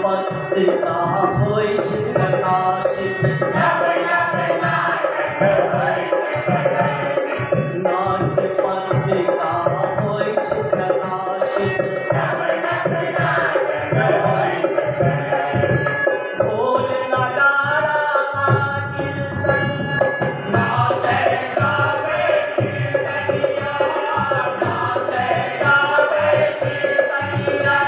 पत्रिका होय प्रकाशित नाट्य पत्रिका होय प्रकाशित ढोल नगारा कीर्तन नाचे गावे कीर्तनिया नाचे गावे कीर्तनिया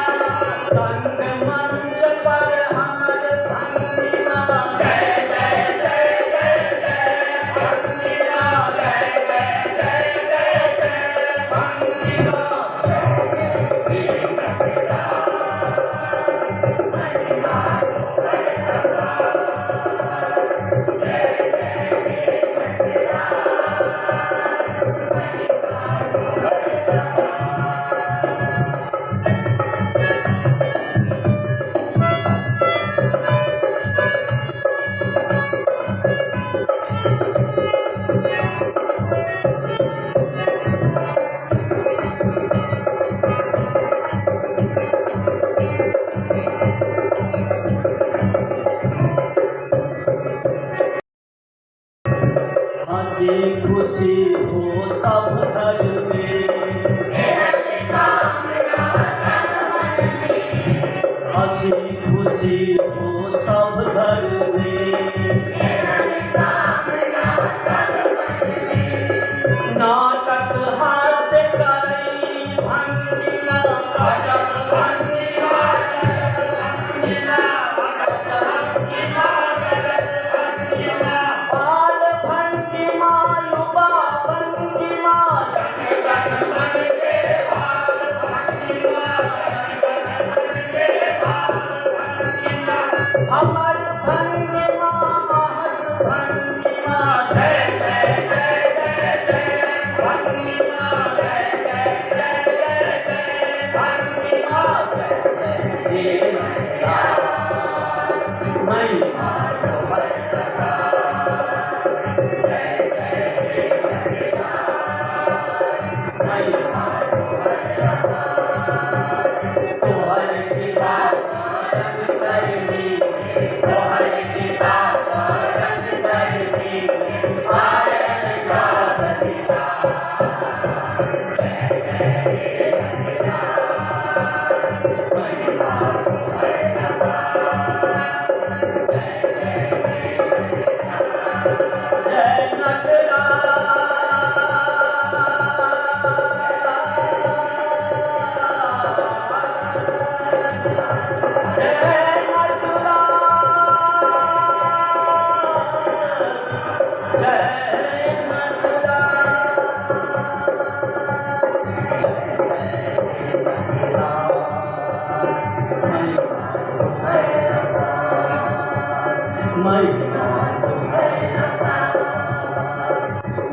रंगमंच पर हमर भंगिमा जय जय जय जय जय भंगिमा जय जय जय जय जय भंगिमा हंसी खुशी हो सब घर में हंसी खुशी हो सब घर में नाटक हास्य करई भंगिला गजब भंगिला बाल भंगिमा युवा भंगिमा जन गण मन के बाल भंगिमा हमर भंगिमा महत भंगिमा जय जय जय जय जय भंगिमा जय जय जय जय जय भंगिमा जय जय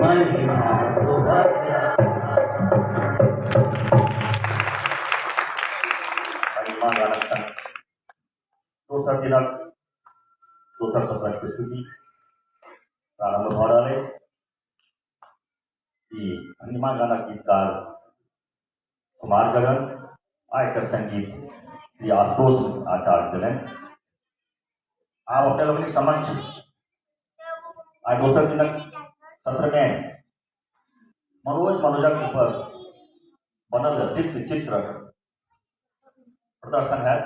महिमा दोसर दिनक दोसर सत्रक प्रस्तुति प्रारंभ भ रहल अछि। ई भंगिमा गानक गीतकार कुमार गगन आ एकर संगीत श्री आशुतोष आचार्य देलनि। आब अपने लोकनिक समक्ष आइ दोसर दिनक सत्र में मनोजक ऊपर बनल दिव्य चित्र प्रदर्शन है।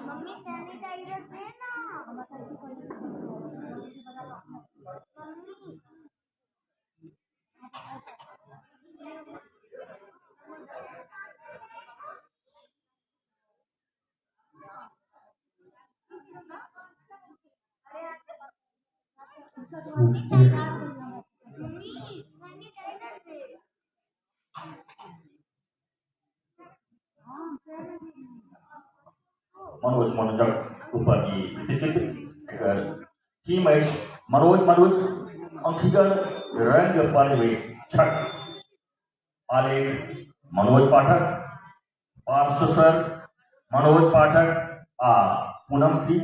मम्मी सैनिटाइजर देना मनोजक ऊपर चित्र थीम है मनोज अंकिगर रंग पड़वे छठ आलेख मनोज पाठक पार्श्व स्वर मनोज पाठक आ पूनम श्री,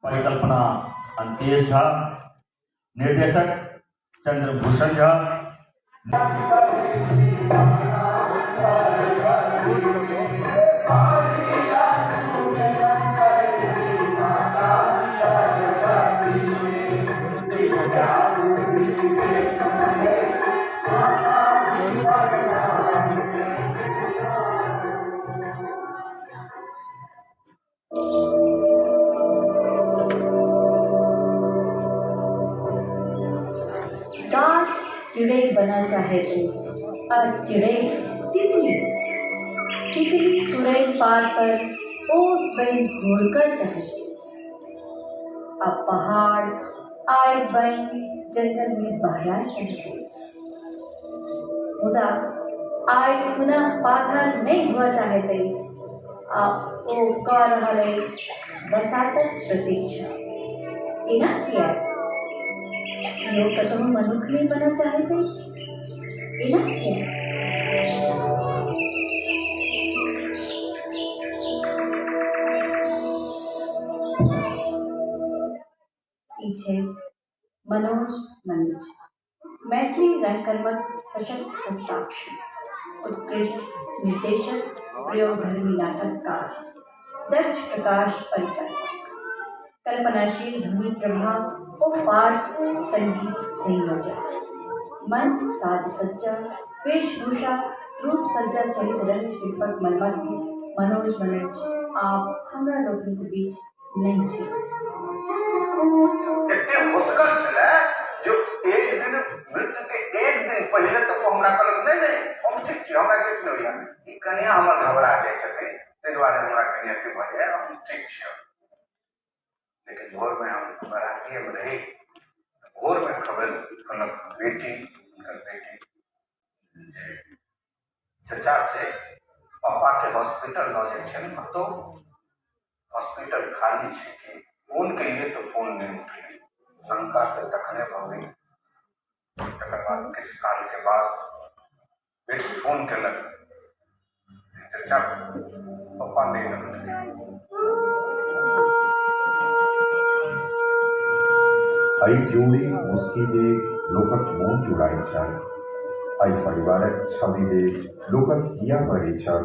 परिकल्पना अंतेश झा, निर्देशक चंद्रभूषण झा। गाछ चिड़ै बनल चाहैत अछि आ चिड़ै तितली, तितली तुरैन पार पर ओस बनि घुरकर चाहैत अछि आ पहाड़ आइ बनि जंगल में बहराए चाहैत अछि। मुदा आइ पुनः पाथर नहि हुअ चाहैत अछि आ ओ कऽ रहल अछि बसातक प्रतीक्षा। एना किएक? लोक कतहु मनुख नहि बनऽ चाहैत अछि, एना किएक? ई छै मनोज मनुज, मैथिली रंगकर्मक सशक्त हस्ताक्षर, उत्कृष्ट निर्देशक, प्रयोगधर्मी नाटककार, दक्ष प्रकाश परिकल्पक, कल्पनाशील ध्वनि प्रभाव और फार्स संगीत संयोजक, मंच साज सज्जा, वेशभूषा, रूप सज्जा सहित रंग शिल्पक मर्मज्ञ मनोज मनुज आप हमरा लोकनिक बीच नहीं छै। एते होशगर छलै जो एक दिन मृत्यु के एक दिन पहले तक हमरा कहलक नहीं नहीं हम ठीक छी, हमरा किछु नहीं होइया। ई कन्या हमर घबरा जाइ छथिन, ताहि दुआरे हमरा कन्या के भऽ जाय, हम ठीक छी। लेकिन भोर में हम बरातिये में रही, भोर में खबर कहलक बेटी, उनकर बेटी चचा से पापा के हॉस्पिटल लऽ जाइ छनि, कतौ हॉस्पिटल खाली छै कि फोन कहिए तो फोन नहीं उठे, शंका के तखने भऽ गई। तकर बाद किछु काल के बाद बेटी फोन केलक, चचा पापा नहीं लौटले। आई जोड़ी मुस्की देख लोकक मोन जुड़ाई छल, आई परिवारक छवि देख लोकक हिया बढ़ी छल,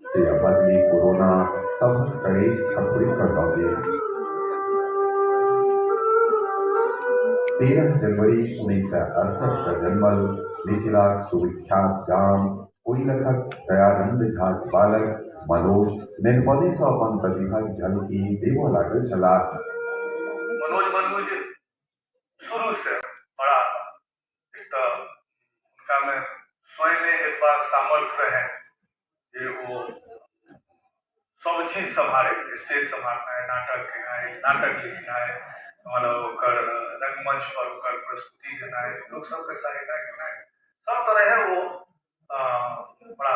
से बदली कोरोना सब करेज खखोई कर दऽ गेल। 13 जनवरी 1968 का जन्मल मिथिलाक सुविख्यात गाम कोइलखक दयानंद झाक बालक मनोज नेनपने सँ अपन प्रतिभाक झलकी देबऽ लागल छलाह। मनोज मनुज शुरू से बड़ा एक उनका में स्वयं एक बार सामर्थ्य रहे कि वो सब चीज संभाले, स्टेज संभालना है, नाटक है, नाटक लिखना है, मतलब रंगमंच पर प्रस्तुति देना है, लोग सबके सहायता करना है, सब तरह है वो बड़ा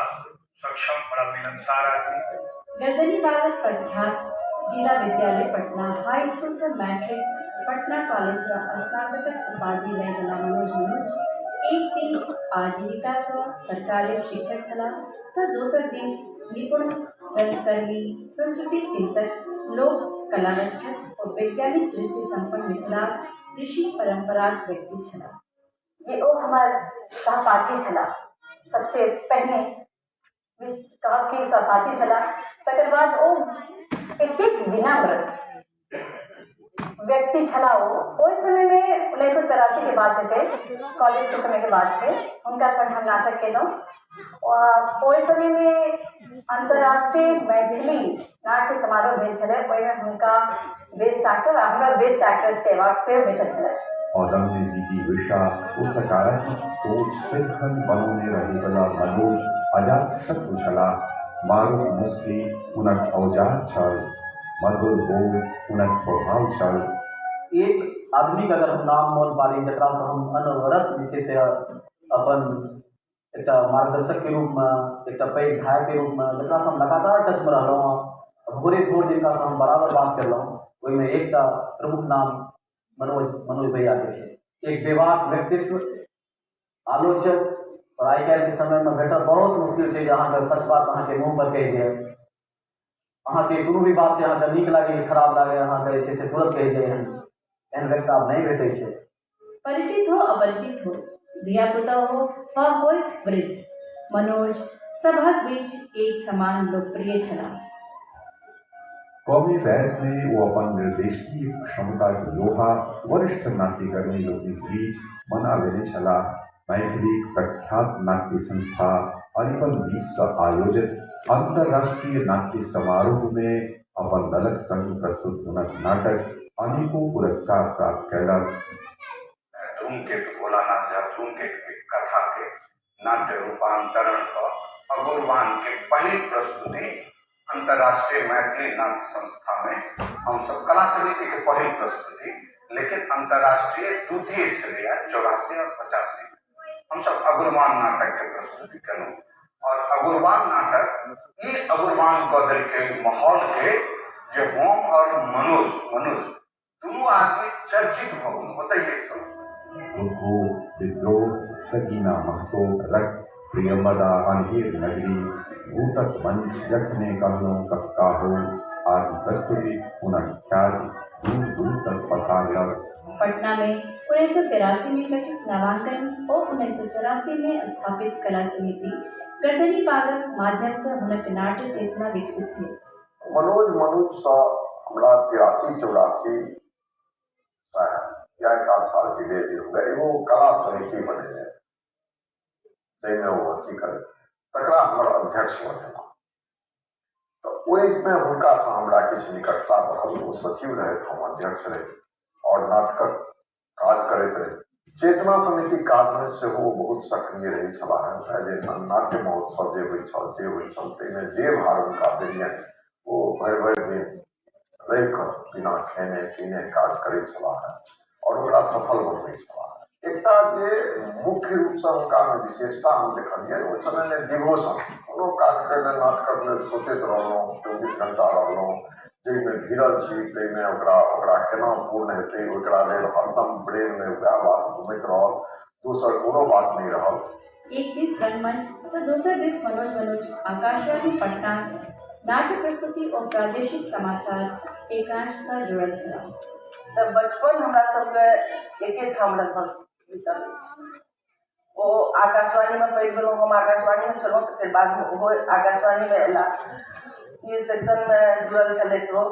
सक्षम, बड़ा मिलनसार आदमी। गर्दनी बागत प्रख्यात जिला विद्यालय पटना, हाई स्कूल से मैट्रिक, पटना कॉलेज से स्नातक उपाधि लय वाला मनोज मनुज एक दिस आजीविका से सरकारी शिक्षक छला तो दोसर दिस निपुण रंगकर्मी, संस्कृति चिंतक, लोक कला रक्षक और वैज्ञानिक दृष्टि संपन्न मिथिला ऋषि परंपराक व्यक्ति छला। जे ओ हमार सहपाठी छला, सबसे पहले की सहपाठी छला, तकर बाद ओ एतेक विनम्र व्यक्ति छला। ओहि समय में 1984 के बात हेतै, कॉलेज के समय के बात छै, हुनका संग हम नाटक केलहुँ। ओहि समय में अंतर्राष्ट्रीय मैथिली नाट्य समारोह भेल छलै, ओहिमे हुनका बेस्ट एक्टर आ हमरा बेस्ट एक्ट्रेस के अवार्ड सेहो भेटल छलै। अदम्य जिज्ञासा और सकारात्मक सोच सदिखन बनौने रहे वाला मनोज अजात शत्रु छलाह। मारूफ मुस्की हुनक औजार छल, मधुर बोल हुनक स्वभाव छल। एक आदमी अगर हम नाम मोल पारी जकरा से हम अनवरत जे छै से अपन एक मार्गदर्शक के रूप में, एक पैघ भाई के रूप में, जकरा से हम लगातार टच में रहलहुँ, भोरे भोर जिनका से हम बराबर बात केलहुँ, ओहिमे एकटा प्रमुख नाम मनोज भैया के छै। एक बेबाक व्यक्तित्व, आलोचक, और आई काल्हि के समय में भेटब बहुत मुश्किल है। अहाँ के सच बात अहाँ के मुँह पर कह दिए, अहाँ के कोनो भी बात से अहाँ के नीक लागे खराब लागे अहाँ के जे छै से तुरंत कह दिए। एहन व्यक्ति आब नहीं भेटै छै। परिचित हो अपरिचित हो, धिया पुता हो वा होइत वृद्ध, मनोज सभक बीच एक समान लोकप्रिय छला। कौमी बहस में वो अपन निर्देशकीय क्षमता के लोहा वरिष्ठ नाट्यकर्मी लोकनिक बीच मना लेने छला। मैथिली प्रख्यात नाट्य संस्था अरिपन 20 आयोजित अंतर्राष्ट्रीय नाट्य समारोह में अपन दलक संग प्रस्तुत हुनक नाटक अनेकों पुरस्कार प्राप्त कैलक। धूमकेतु भोलानाथ झा धूमकेतु के कथा के नाट्य रूपांतरण का अगुरवान के पहली प्रस्तुति अंतर्राष्ट्रीय मैथिली नाट्य संस्था में हम सब कला समिति के पहली प्रस्तुति, लेकिन अंतर्राष्ट्रीय द्वितीय चले 84 और 85 हम सब अगुरवान नाटक के प्रस्तुति करूँ। और अगुरवान नाटक ये अगुरवान कदर के माहौल के जो हम और मनोज दोनों आदमी चर्चित भवन बताइए सब उनको विद्रोह, सकीना महतो, रक्त, प्रियंवदा, अनहेर नगरी, भूतक मंच, जखने कहलो कक्का हो आदि प्रस्तुति पुनः ख्याति दूर दूर तक पसारल। पटना में 1983 में गठित नामांकन और 1984 में स्थापित कला समिति गर्दनी पागक माध्यम से हुनक नाट्य चेतना विकसित थी। मनोज सा हमरा 83-84 या 1 साल के लिए हो गए वो कला समिति बने हैं जैमे वो अथी करे तकरा हमर अध्यक्ष बने। तो ओहि में हुनका से हमरा किछु निकटता बढ़ल। वो सचिव रहे, हम अध्यक्ष रहे और नाटक काज करते रहे। चेतना समिति काज में से वो बहुत सक्रिय रही छला है। जे नाट्य महोत्सव जे हुई छल ताहिमे जे भार हुनका देलियनि वो भरि दिन रहि कऽ बिना खेने पीने काज करैत छला है और ओकरा सफल बनबै छला है। एकटा जे मुख्य रूप से हुनका में विशेषता हम देखलियै ओहि समय में डिवोशन, कोनो काज करने नाटक में सोचैत रहलहुँ 24 घंटा रहलहुँ जाहिमे घिरल छी ताहिमे ओकरा केना पूर्ण हेतै ओकरा लेल हरदम ब्रेन में वएह बात घूमैत रहल, दोसर कोनो बात नहीं रहल। एक दिस रंगमंच तो दूसरे दिस मनोज आकाशवाणी पटना नाट्य प्रस्तुति और प्रादेशिक समाचार एकांश से जुड़ल छला। तब बचपन हमरा सबके एके ठाम लगभग बीतल। ओ आकाशवाणी में पढ़ि गेलहुँ, हम आकाशवाणी में छलहुँ तो फिर बाद में ओहो आकाशवाणी में एला न्यूज सेक्शन में जुड़ल छलै तो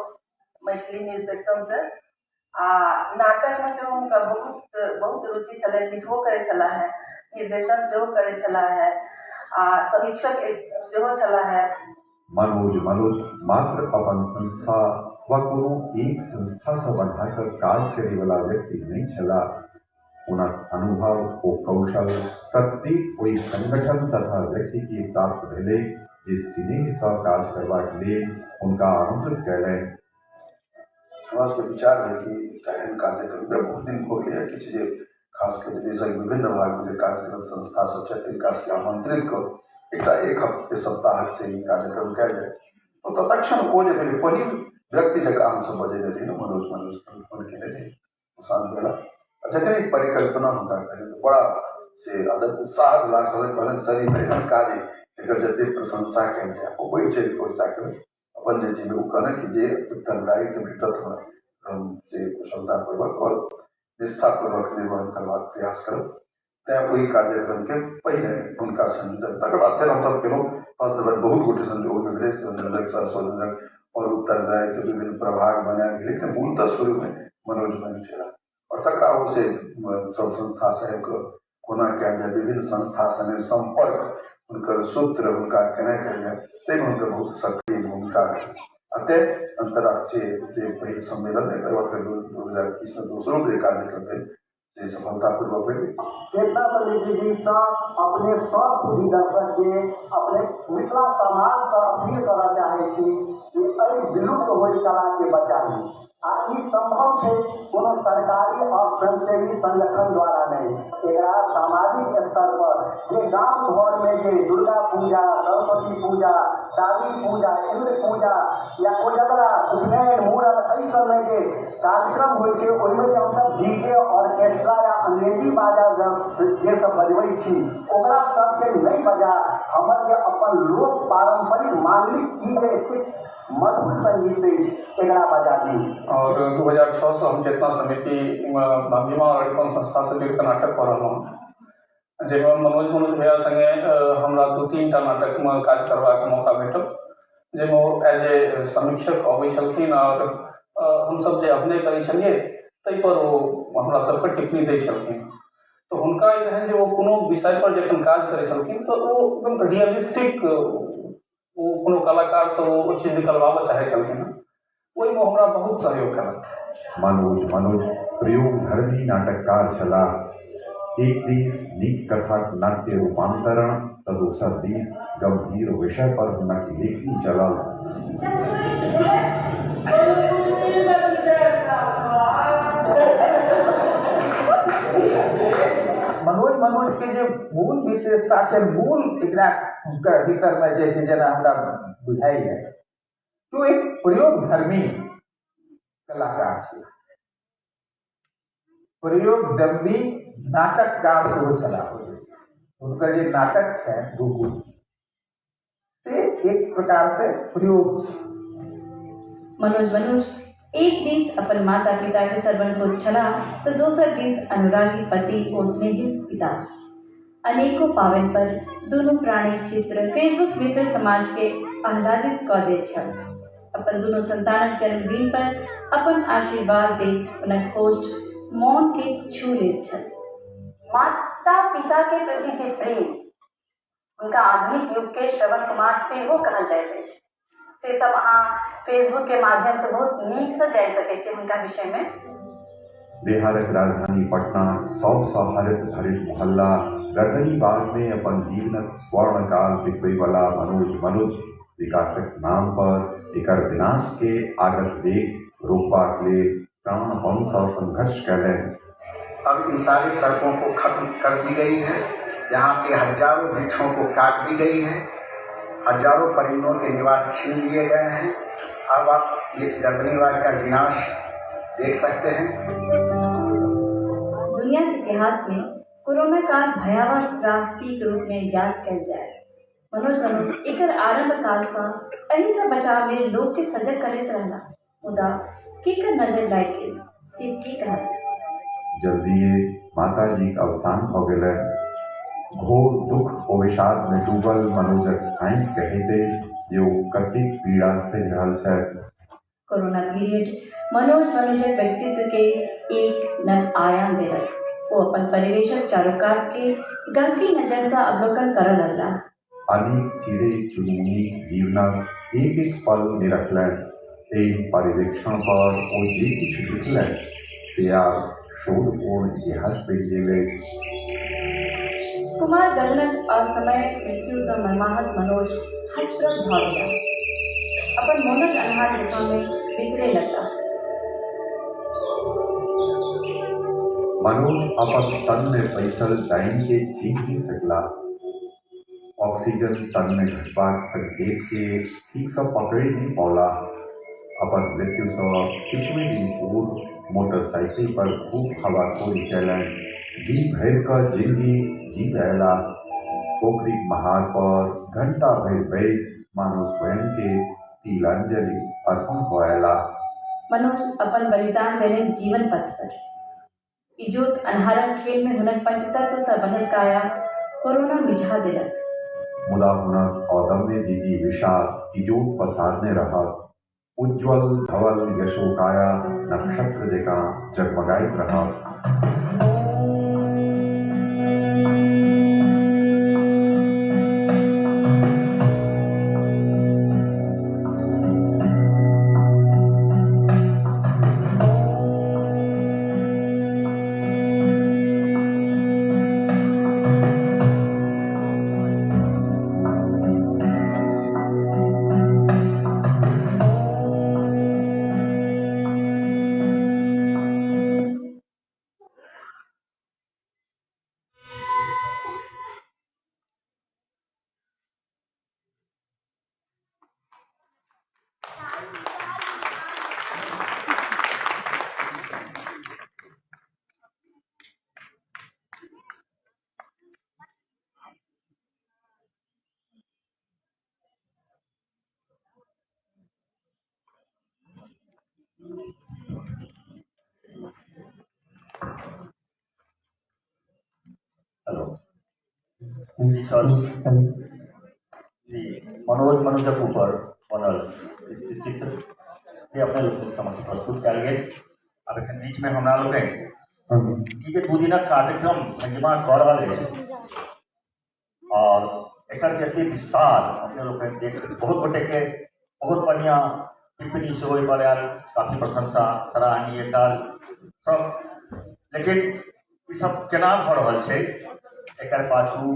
मैथिली न्यूज सेक्शन से आ नाटक में सेहो हुनका बहुत रुचि छलै। लिखबो करै छला है, निर्देशन सेहो करै छला है आ समीक्षक सेहो छला है। मनोज मात्र अपन संस्था व कोनो एक संस्था से बढ़ाकर काज करे वाला व्यक्ति नहीं छला। उनक अनुभव ओ कौशल प्रत्येक कोई संगठन तथा व्यक्ति के प्राप्त भेले जे स्नेह सँ काज करबाक लेल उनका आमंत्रित कयलनि। हमरा सबके विचार है कि एहन कार्यक्रम बहुत दिन हो गया किछु जे खास कर देशक विभिन्न भाग में कार्यक्रम संस्था सब छै तिनका से आमंत्रित करू एकटा 1 हफ्ते सप्ताह से ई कार्यक्रम कयल जाय। तो तत्क्षण ओ जे भेलै पहिल व्यक्ति जकाँ हमसब बजेने रही मनोज फोन केने रही शांत भेला जखन एक परिकल्पना हुनका करी तो बड़ा से अदर उत्साह भेला। सब कहलन सर ई एहन कार्य एकर जते प्रशंसा कयल जाय ओ बढ़ि छै पैसा के अपन जे चीज ओ कहने कि जे उत्तरदायी के भेटत हम से कुशलतापूर्वक और निष्ठापूर्वक निर्वहन करबाक प्रयास करब। तैं वही कार्यक्रम के पहले उनका संयोजन तक बाद फिर हम सब केलहुँ बहुत गोटे संयोग में भेलै संयोजक सह और उत्तरदायी के विभिन्न प्रभाग बनायल गेलै लेकिन मूलतः शुरू में मनोज छला और तकरा ओ से सब संस्था से कोना कयल जाय विभिन्न संस्था संगे संपर्क हुनकर सूत्र हुनका केना कयल जाय ताहिमे हुनकर बहुत सक्रिय भूमिका रही। अतः अंतर्राष्ट्रीय जे पहिल सम्मेलन है 2021 में दूसरों के कार्यक्रम है जे सफलतापूर्वक हुई। चेतना समिति दिशा अपने सब भी दर्शक के अपने मिथिला समाज से अपील करना चाहे छी कि एहि विलुप्त होई कला के बचाई आ ई संभव है कोनो सरकारी और स्वयंसेवी संगठन द्वारा नहीं। एकरा सामाजिक स्तर पर जे गांव घर में जे दुर्गा पूजा, सरस्वती पूजा, काली पूजा, इंद्र पूजा या कोजगरा, उपनयन, मूड़न एहि समय के कार्यक्रम होइ छै ओहिमे जे हमसब डीजे ऑर्केस्ट्रा या अंग्रेजी बाजा जे सब बजबै छी ओकरा सबके नहीं बजा हमर जे अपन लोक पारंपरिक मांगलिक गीत जे एतेक मधुर संगीत अछि एकरा बजा दी। और 2006 से हम चेतना समिति भंगिमा और अरिपन संस्था से जुड़ नाटक कर रहा हूँ जाहिमे मनोज भैया संगे हमरा 2-3 टा नाटक में काज करबाक मौका भेटल जाहिमे एज ए समीक्षक अबै छलखिन और हमसब जे अभिनय करै छलियै ताहि पर ओ हमरा सबके टिप्पणी दै छलखिन। तो हुनका ई रहनि जे ओ कोनो विषय पर जखन काज करै छलखिन तो ओ एकदम रियलिस्टिक ओ कोनो कलाकार से ओ चीज निकलवाबऽ चाहै छलखिन ओहिमे हमरा बहुत सहयोग केलक। मनोज प्रयोग धर्मी नाटककार छला। एक दिस नीक कथाक नाट्य रूपांतरण तो दोसर दिस गंभीर विषय पर हुनक लेखनी चलल। मनोज के जे मूल विशेषता छै मूल एकरा भीतर में जे छै जेना हमरा बुझाइए तो एक प्रयोग धर्मी कलाकार छै प्रयोगदर्मी नाटककार सेहो छला। हुनकर जे नाटक छै गुगु से एक प्रकार से प्रयोग मनोज एक दिस अपन माता पिता के सरवन को छला तो दोसर दिस अनुरागी पति और स्नेहित पिता। अनेकों पावन पर दोनों प्राणिक चित्र फेसबुक मित्र समाज के आह्लादित क दैत छल। अपन दोनों संतानक जन्मदिन पर अपन आशीर्वाद दे उनक पोस्ट मौन के छू लेत छल। माता पिता के प्रति जे प्रेम उनका आधुनिक युग के श्रवण कुमार सेहो कहल जाइत अछि से सब अहाँ फेसबुक के माध्यम से बहुत नीक से जान सकै छी उनका विषय में। बिहारक राजधानी पटना सबसँ हरित भरित मोहल्ला गर्दनीबाग में अपन जीवनक स्वर्ण काल बितबै वाला मनोज विकासक नाम पर एकर विनाश के आगत देख रोकबाक लेल प्राणपण सँ संघर्ष कयलनि। अब इन सारी सड़कों को खत्म कर दी गई है, यहाँ के हजारों वृक्षों को काट दी गई है, हजारों परिंदों के निवास छीन लिए गए हैं। अब आप इस गर्दनीबाग का विनाश देख सकते हैं। दुनिया के इतिहास में कोरोना काल भयावह त्रासदी के रूप में याद कयल जाए। मनोज एकर आरंभ काल से एहि से बचाव लेल लोग के सजग करैत रहला मुदा केकर नजर लागि गेल से की कहत। जल्दिए माता जी के अवसान भ गेलनि। घोर दुख और विषाद में डूबल मनोजक आँखि कहैत अछि जे ओ कतेक पीड़ा सहि रहल छथि। कोरोना पीरियड मनोजक व्यक्तित्व के एक नव आयाम देलक। वो अपन परिवेशक चारोकात के गहकी नजर से अवलोकन करऽ लगला। अनेक चिड़ै चुनमुनी जीवनक एक एक पल निरखलनि। एहि परिवेक्षण पर ओ जे किछु लिखलनि से आब शोधपूर्ण इतिहास बनि गेल अछि। कुमार गगनक असमय मृत्यु से मर्माहत मनोज हतप्रभ भ गेला। अपन मोनक अन्हार गुफा में विचरे लगला। मनोज अपन तन में बैसल डाइन के छीन नहीं सकला। ऑक्सीजन तन में घटबाक संकेत के ठीक से पकड़े नहीं पौला। अपन मृत्यु से किछुए दिन पूर्व मोटरसाइकिल पर खूब हवाखोरी कयलनि। जी भरि कऽ जिंदगी जी अयला। पोखरिक महार पर घंटा भरि बैस मानो स्वयं के तिलांजलि अर्पण कयला। मनोज अपन बलिदान देने जीवन पथ पर इजोत अन्हारक खेल में हुनक पंचतत्व से बनल काया कोरोना मिझा देलक। मुदा हुनक अदम्य जिजीविषा इजोत पसारने रहत। उज्ज्वल धवल यशोकाया नक्षत्र जकाँ जगमगाइत रहत। जी छल जी मनोज मनुजक ऊपर बनल चित्र के अपने लोग समक्ष प्रस्तुत कयल गेल। अब एखन बीच में हमरा लोकनि ई जे दू दिनक कार्यक्रम भंगिमा कऽ रहल अछि और एकर जते विस्तार अपने लोकनि देख बहुत गोटे के बहुत बढ़िया टिप्पणी सेहो एहि पर आयल, काफी प्रशंसा सराहनीय काज सब, लेकिन ई सब केना भऽ रहल छै एकर पाछू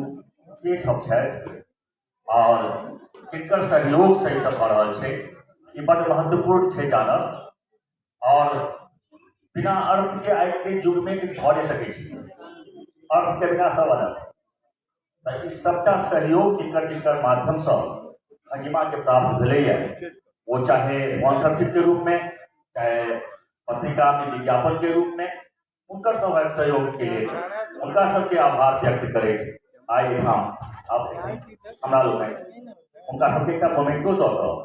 के सब छथि और किनकर सहयोग से ई सब भऽ रहल छै, ई बड़ महत्वपूर्ण छै जानब। और बिना अर्थ के आइ के युग में किछु भऽ नहि सकै छै, अर्थ के बिना सब अलग। तऽ ई सबटा सहयोग जिनकर जिनकर माध्यम से भंगिमा के प्राप्त भेलैया, वो चाहे स्पॉन्सरशिप के रूप में, चाहे पत्रिका में विज्ञापन के रूप में, उनकर सबक सहयोग के लिए उनका सबके आभार व्यक्त करे आइ हम अब हमरा लोग उनका सबके एकटा मोमेंटो दऽ कऽ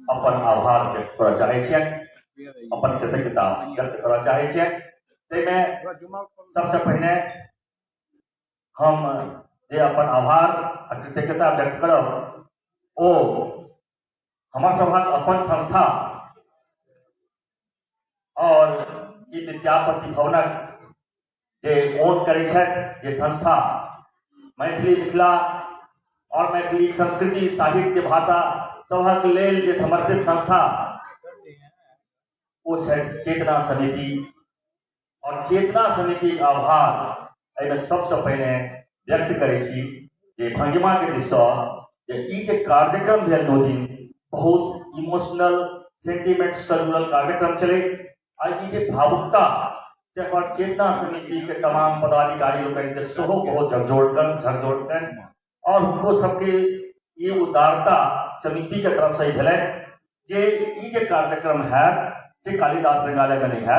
अपन आभार व्यक्त करऽ चाहै छियनि, अपन कृतज्ञता व्यक्त करऽ चाहै छियनि। ताहिमे सबसे पहिने हम जे अपन आभार आ कृतज्ञता व्यक्त करब ओ हमर सभक अपन संस्था और ई विद्यापति भवनक जे ओन करै छथि, जे संस्था मैथिली मिथिला और मैथिली संस्कृति साहित्य भाषा सभक लेल जे समर्पित संस्था वो छथि चेतना समिति। और चेतना समिति के आभार एहिमे सबसे पहिने व्यक्त करै छी जे भंगिमा के दिससँ जे ई जे कार्यक्रम भेल 2 दिन बहुत इमोशनल सेंटिमेंट से जुड़ल कार्यक्रम चले, आ ई जे भावुकता से पर चेतना समिति के तमाम पदाधिकारी लोग के सेहो बहुत झकझोरकन और उनको सबके ये उदारता समिति के तरफ से भेलै जे ई जे कार्यक्रम है से कालिदास रंगालय में नहीं है,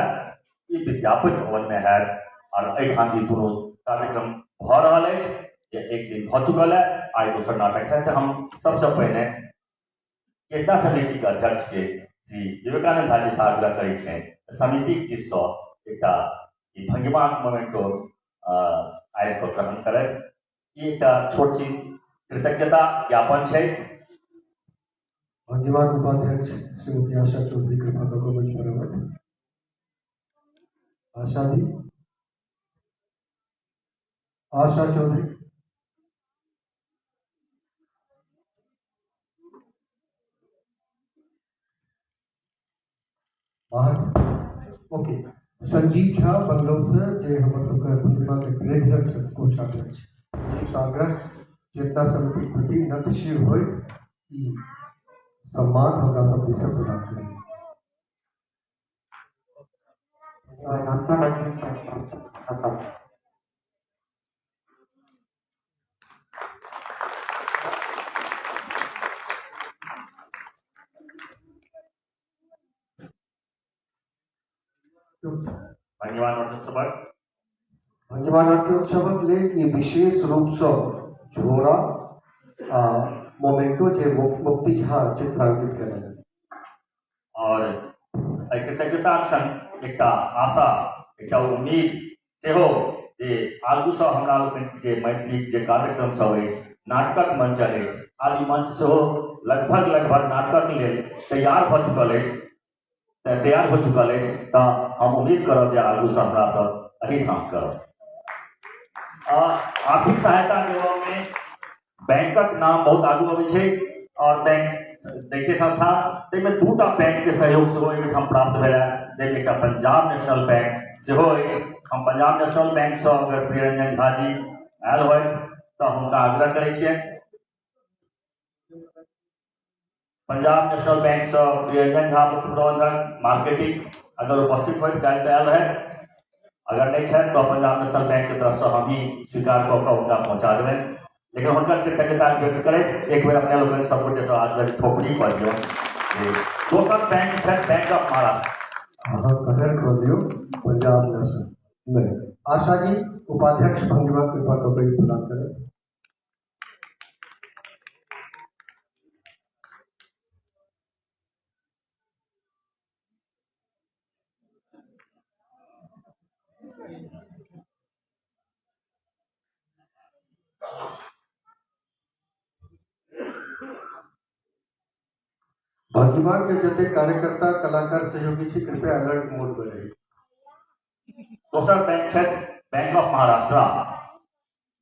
ये विद्यापति भवन में है। और एहिठाम ई दुनू कार्यक्रम भऽ रहल अछि, जे एक दिन भऽ चुकल है, आइ दोसर नाटक है। तो हम सबसे पहिने चेतना समिति के अध्यक्ष के श्री विवेकानंद झाजी से आग्रह करै छियनि, समिति दिससँ एकटा ई भंगिमा मोमेंटो आबि कऽ ग्रहण करथि। ई एकटा छोट सी कृतज्ञता ज्ञापन छै। भंगिमा उपाध्यक्ष श्रीमती आशा चौधरी कृपा कऽ कऽ मंच पर अबथि। आशा जी, आशा चौधरी। ओके, संजीव झा बंगलौर से जे हमर सबके भंगिमा के ट्रेजरर छथि, कोषाध्यक्ष, सागर चेतना समिति प्रति नतशील होय ई सम्मान हमरा सब दिससँ प्रदान करी। भंगिमा नाट्योत्सवक लेल ई विशेष रूपसँ झोरा आ मोमेंटो जे मुक्ति झा चित्रांकित कयलनि। और एहि कृतज्ञताक संग एकटा आशा, एकटा उम्मीद सेहो जे आगूसँ हमरा लोकनि जे मैथिली जे कार्यक्रम सब अछि, नाटकक मंच अछि, आब ई मंच सेहो लगभग नाटक लेल तैयार भऽ चुकल अछि, तऽ हम उम्मीद करब जे आगूसँ हमरा सब एहिठाम करब। आर्थिक सहायता देबऽ में बैंकक नाम बहुत आगू अबै छै और बैंक दै छै संस्था, ताहिमे 2टा बैंक के सहयोग सेहो एहिठाम प्राप्त भेल है, जाहिमे एकटा पंजाब नेशनल बैंक सेहो अछि। हम पंजाब नेशनल बैंक से अगर प्रियरंजन झा जी आयल होय तऽ हुनका आग्रह करै छियनि, पंजाब नेशनल बैंक से प्रियरंजन झा मुख्य प्रबंधक मार्केटिंग अगर उपस्थित होय काल्हि तऽ आयल है, अगर नहीं छथि तो पंजाब नेशनल बैंक के तरफ से हम ही स्वीकार कऽ कऽ हुनका पहुँचा देबनि। लेकिन हुनकर कृतज्ञता व्यक्त करैत एक बेर अपने लोग सब गोटे से आग्रह थोपड़ी कऽ दियौ जे दोसर बैंक छथि बैंक ऑफ महाराष्ट्र, अहाँ कदर कऽ दियौ पंजाब नेशनल नहीं। आशा जी उपाध्यक्ष भंगिमा कृपा कऽ कऽ प्रदान करें। भाजपा के जते कार्यकर्ता कलाकार सहयोगी छी कृपया अलर्ट मोड में रही। दोसर बैंक छथि bank of Maharashtra.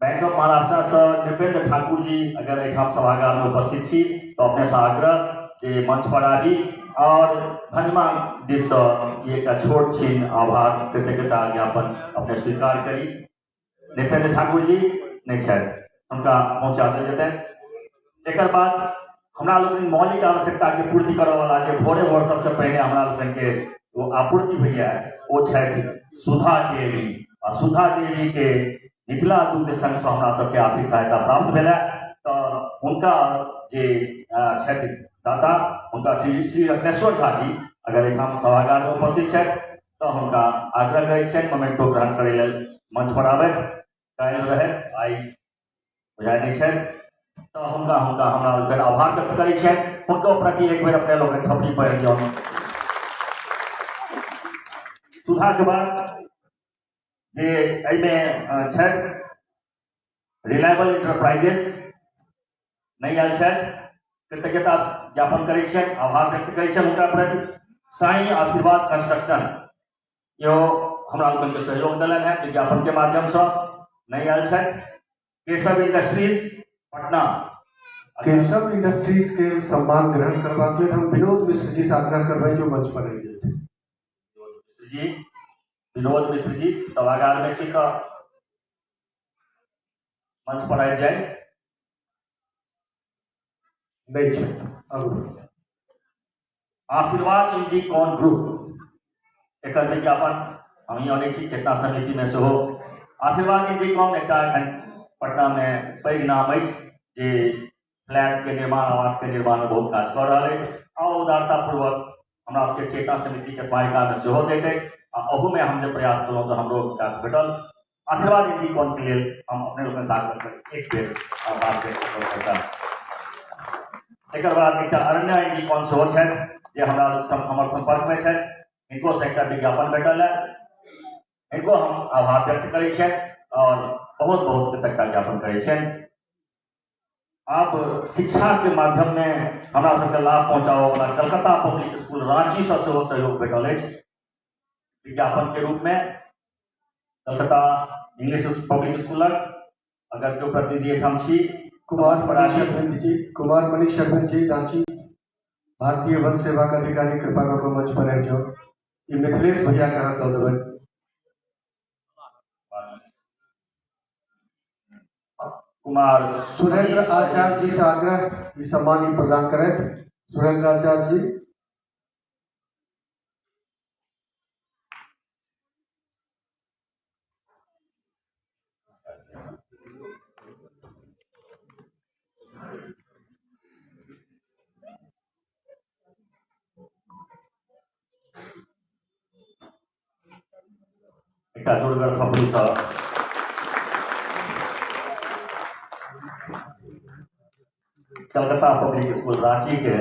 Bank of Maharashtra से नृपेंद्र ठाकुर जी अगर एहिठाम सभागार में उपस्थित छी तो अपने से आग्रह जे मंच पर आबी और धन्यमा दिस से एक छोट छीन आभार कृतज्ञता ज्ञापन अपने स्वीकार करी। नृपेंद्र ठाकुर जी नहीं छथि, हुनका पहुँचा देल जेतनि। एकर बाद हमरा लोकनि मौलिक आवश्यकता के पूर्ति करय वाला जे भोरे भोर सबसे पहले हमरा लोकनि के वो आपूर्ति होइए वो छथि सुधा देवी। आ सुधा देवी के मिथिला दूध संघ से हमरा सबके आर्थिक सहायता प्राप्त भेल तो हुनका जे छथि दाता हुनका श्री रत्नेश्वर झा जी अगर एहिठाम सभागार में उपस्थित छथि तो हुनका आग्रह करै छियनि मोमेंटो ग्रहण करै लेल मंच पर आबथि। काल्हि रहै आइ बुझाइ नहि छथि तो हुनका हुनका हमरा लोकनि आभार व्यक्त करै छियनि। हुनको प्रति एक बेर अपने लोकनि थपड़ी पड़ि दियौ। सुधा के बाद जे एहिमे छथि रिलायबल इंटरप्राइजेस नहीं आयल छथि, कृतज्ञता ज्ञापन करै छियनि, आभार व्यक्त करै छियनि हुनका प्रति। साईं आशीर्वाद कंस्ट्रक्शन इहो हमरा लोकनि के सहयोग देलनि है विज्ञापन के माध्यम से नहीं आयल छथि। केशव इंडस्ट्रीज पटना। केशव इंडस्ट्रीज के सम्मान ग्रहण करबाक लेल हम विनोद मिश्र जी से आग्रह करबै जो मंच पर आबि जाए। विनोद मिश्र जी सभागार में छी तो मंच पर आबि जाए। नहीं छथि। आशीर्वाद एनजी कॉन ग्रुप एक विज्ञापन हम ही अनै छी चेतना समिति में से हो। आशीर्वाद एनजी कॉन एक पटना में पैघ नाम अछि जे फ्लैट के निर्माण आवास के निर्माण में बहुत काज कर रहा है और उदारतापूर्वक हमरा सबके चेतना समिति के स्मारिका में सेहो दैत अछि। अहू में हम जब प्रयास कलहुँ तो हमरो विकास भेटल। आशीर्वाद एनजी कॉन के लेल हम अपने लोग साथ करके एक बेर आभार व्यक्त करता। एक बाद एक अरण्या एनजी कॉन सेहो छथि जे हमरा हमर संपर्क में छथि, इनको से एक विज्ञापन भेटल है, इनको हम आभार व्यक्त करै छियनि और बहुत बहुत कृतज्ञता ज्ञापन करै छियनि। आप शिक्षा के माध्यम में हमरा सबके लाभ पहुँचाबऽ वाला कलकत्ता पब्लिक स्कूल रांची से सेहो सहयोग भेटल अछि विज्ञापन के रूप में। कलकत्ता इंग्लिश पब्लिक स्कूलक अगर जो प्रतिनिधि एहिठाम छी कुमार मनीष अरविंद जी रांची भारतीय वन सेवा का अधिकारी कृपा कर मंच पर आबि जाओ। ये मिथिलेश भैया के अहाँ कह देबै। कुमार सुरेंद्र आचार्य जी से आग्रह ई सम्मान प्रदान करैत। सुरेंद्र आचार्य जी। एक जोरगर खबरी से कलकत्ता पब्लिक स्कूल रांची के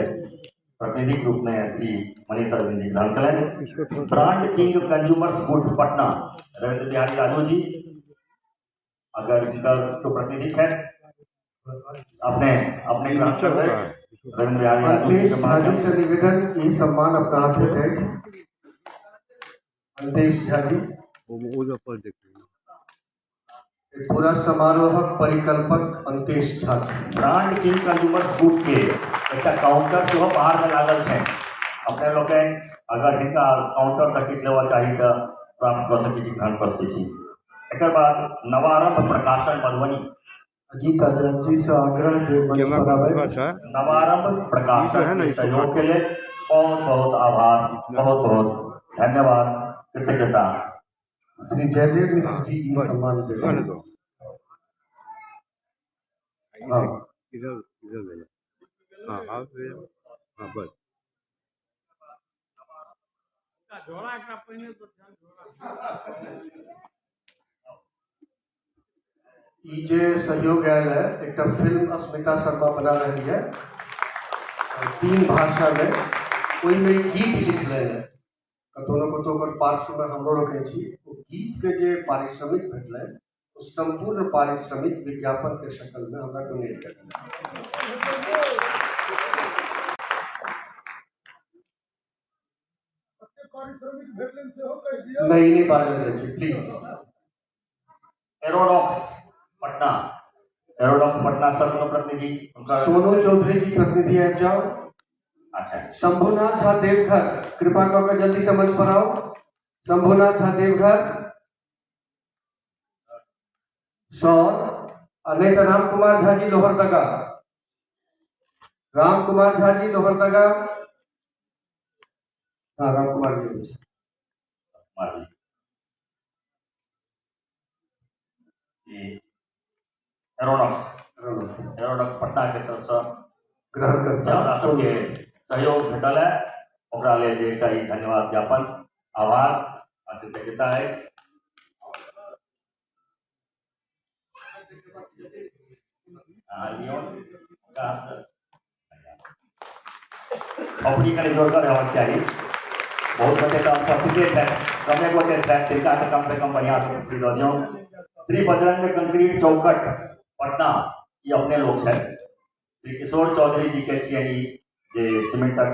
प्रतिनिधि रूप में श्री मनीष अरविंद जी ग्रहण करें। Brand king consumers good Patna Ravindra Bihari Raju ji अगर इनका तो प्रतिनिधि है अपने अपने ग्रहण कर रहे रविंद्र बिहारी राजू जी के माध्यम से निवेदन ई सम्मान अपना हाथ है। अंतेश झा जी पूरा समारोहक परिकल्पक Antesh Jha. Brand king consumers good के एक काउंटर से बाहर में लागल है। अपने लोग अगर हिनका काउंटर से किछु लेवा चाहिए तो प्राप्त कर सकै छी, ग्रहण कर सकै छी। एक बाद नवारंभ प्रकाशन मधुबनी अजीत आचार्य जी से आग्रह नवारंभ प्रकाशन के सहयोग के लिए बहुत बहुत आभार, बहुत बहुत धन्यवाद, कृतज्ञता। श्री जयदेव मिश्र जी की सम्मान देते। इधर देना। हाँ हाँ बस जे सहयोग आयल है एक फिल्म अस्मिता शर्मा बना रही है 3 भाषा में, ओहिमे गीत लिखले है कतौ न कतौ पर पार्श्व में हमरो रखे छी। गीत के जे पारिश्रमिक भेटले उस संपूर्ण पारिश्रमिक विज्ञापन के शक्ल में हमरा डोनेट कर नहीं बाजल जी प्लीज। एरोडॉक्स पटना, एरोडॉक्स पटना सर को प्रतिनिधि उनका सोनू चौधरी जी प्रतिनिधि आ जाओ। अच्छा, शंभुनाथ झा देवघर कृपा करके जल्दी से मंच पर आओ। शंभुनाथ झा देवघर सौर नहीं तो राम कुमार झा जी लोहरदगा, राम कुमार झा जी लोहरदगा। हाँ राम कुमार जी एरोडॉक्स पटना के तरफ से ग्रहण हमरा सबके सहयोग भेटल है, ओकरा लेल जे एकटा ई धन्यवाद ज्ञापन आभार आ कृतज्ञता है। अपनी कने जोड़कर होना चाहिए। बहुत बच्चे तो उपस्थित है, कमे गोटे तिनका से कम बढ़िया से दियो। श्री बजरंग कंक्रीट चौकट पटना ये अपने लोग है। श्री किशोर चौधरी जी के छियनि जे सीमेंटक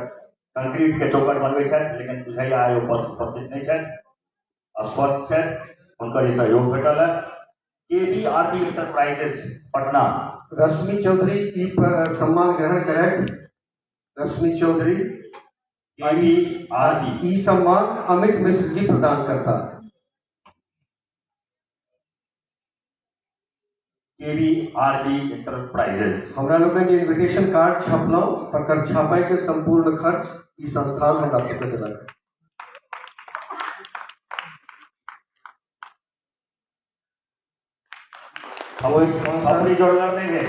कंक्रीट के चौकट बनबै छै, लेकिन बुझाइया आइ उपस्थित नहीं है, अस्वस्थ है, उनकर सहयोग भेटल है। KBRB इंटरप्राइजेस पटना रश्मि चौधरी की पर सम्मान ग्रहण करें। रश्मि चौधरी KBRB ई सम्मान अमित मिश्र जी प्रदान करता। KBRB इंटरप्राइजेस हमरा लोग के इन्विटेशन कार्ड छपलो, पर छापे के संपूर्ण खर्च ई संस्थान हमरा सबके देलक। अपनी जोड़कर देंगे।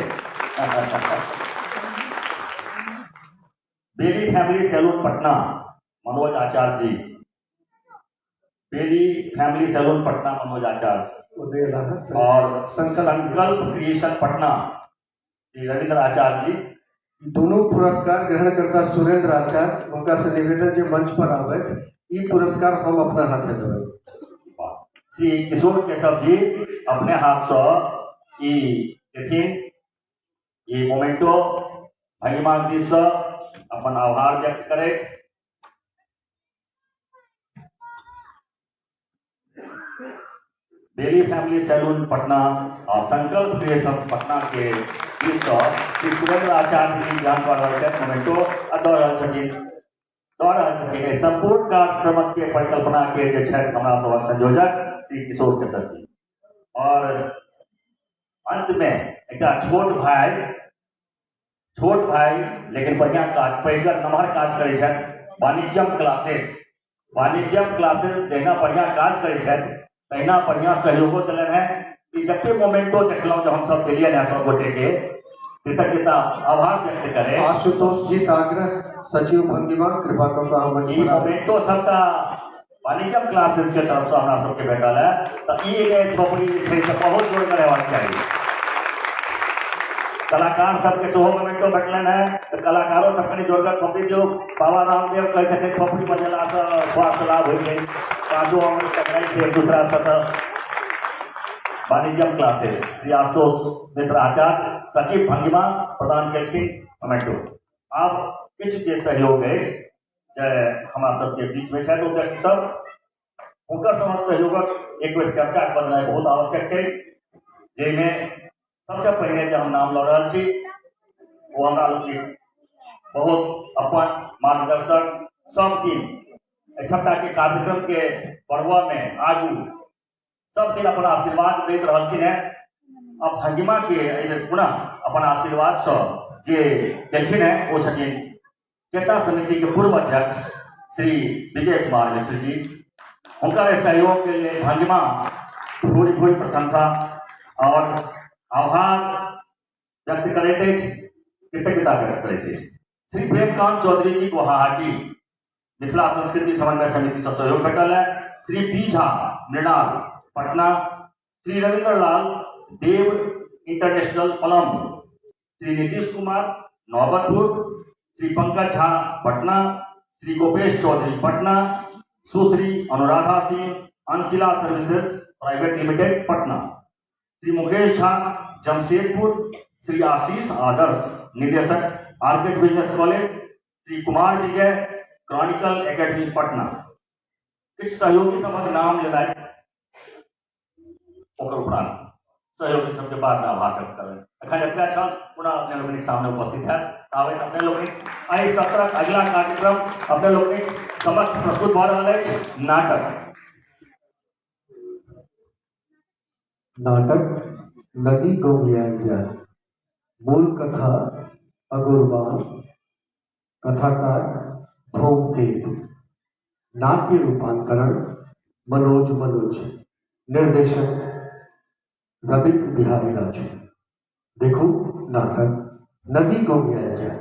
बेली फैमिली सैलून पटना मनोज आचार्य जी, बेली फैमिली सैलून पटना मनोज आचार्य और संकल्प क्रिएशन पटना श्री रविंद्र आचार्य जी। दोनों पुरस्कार ग्रहण करता सुरेंद्र आचार्य, उनका से निवेदन जो मंच पर आवे ई पुरस्कार हम अपना हाथ में देवे। श्री किशोर केशव जी अपने हाथ से ई मोमेंटो भंगिमा दिस से अपन आभार व्यक्त करे। बेली फैमिली सैलून पटना और संकल्प क्रिएशंस पटना के सुरेंद्र आचार्य जी ज्ञान पढ़ रहे मोमेंटो दौड़ रहे संपूर्ण कार्यक्रम के परिकल्पना के हमारा सबक संयोजक श्री किशोर केशव जी। और अंत में एक छोट भाई लेकिन बढ़िया काज पैघ नमहर काज करे छे, वाणिज्यम क्लासेस जहिना बढ़िया काज करे छे तहिना बढ़िया सहयोगो दिलन है। जते मोमेंटो देखलो जो हम सब दिलियन है सब गोटे के कृतज्ञता आभार व्यक्त करे। आशुतोष जी सागर सचिव भंगिमा कृपा करके हम ई मोमेंटो सबटा वाणिज्यम क्लासेस के तरफ से हमरा सबके भेटल है, तो ई खोपड़ी छै से बहुत जोर करे होना चाहिए। कलाकार सबके सेहो मोमेंटो भेटलन है, तो कलाकारों सबके जोरदार खोपड़ी दियो। बाबा रामदेव कहै छथिन खोपड़ी बजेला से स्वास्थ्य लाभ होइ छै, काजो अंग टकराई छै एक दूसरा से। वाणिज्यम क्लासेस श्री आशुतोष मिश्र आचार्य सचिव भंगिमा प्रदान केलखिन मोमेंटो। आब किछु जे सहयोग अछि हमारा सबके बीच में छथि, ओ व्यक्ति सब हुनकर सभक सहयोगक एक बेर चर्चा करनाइ बहुत आवश्यक छै। जाहिमे सबसे पहले जो हम नाम लऽ रहल छी वो हमरा लोग बहुत अपन मार्गदर्शक सब दिन सबटा के कार्यक्रम के पर्व में आगू सब दिन अपन आशीर्वाद दैत रहलखिन है। अब भंगिमा के पुनः अपन आशीर्वाद से जे देलखिन है वो छथिन चेतना समिति के पूर्व अध्यक्ष श्री विजय कुमार मिश्र जी। उनका सहयोग के लिए भंगिमा पूरी पूरी प्रशंसा और आभार व्यक्त करते कृतज्ञता व्यक्त करते। श्री प्रेमकांत चौधरी जी गुवाहाटी मिथिला संस्कृति समन्वय समिति से सहयोग भेटल है। Shri P Jha Mrinal Patna, Shri Ravindra Lal Dev International Palam, Shri Nitish Kumar Naubatpur, Shri Pankaj Jha Patna, Shri Gopesh Chaudhary Patna, Sushri Anuradha Singh Anshila Services Private Limited Patna, Shri Mukesh Jha Jamshedpur, Shri Ashish Adarsh निदेशक Orchid Business College, Shri Kumar Vijay Chronicle Academy Patna, किछु सहयोगी सभक नाम लेनाइ, ओकर उपरांत सहयोगी सबके बाद में आभार व्यक्त करब। एखन एतबे छल, पुनः अपने लोकनिक सामने उपस्थित है। आबे अपने लोकनिक एहि सत्रक अगिला कार्यक्रम अपने लोकनिक समक्ष प्रस्तुत भऽ रहल अछि नाटक। नाटक नदी को गिरायल जाए। मूल कथा अगुरबान, कथाकार धूमकेतु, नाट्य रूपांतरण मनोज, निर्देशक रवि बिहारी राजू। देखो नाटक नदी को गिराया जाए।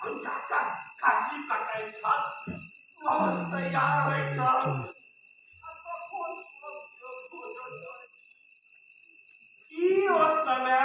हम जाकर खासी कटाई और तैयार होकर की वो समय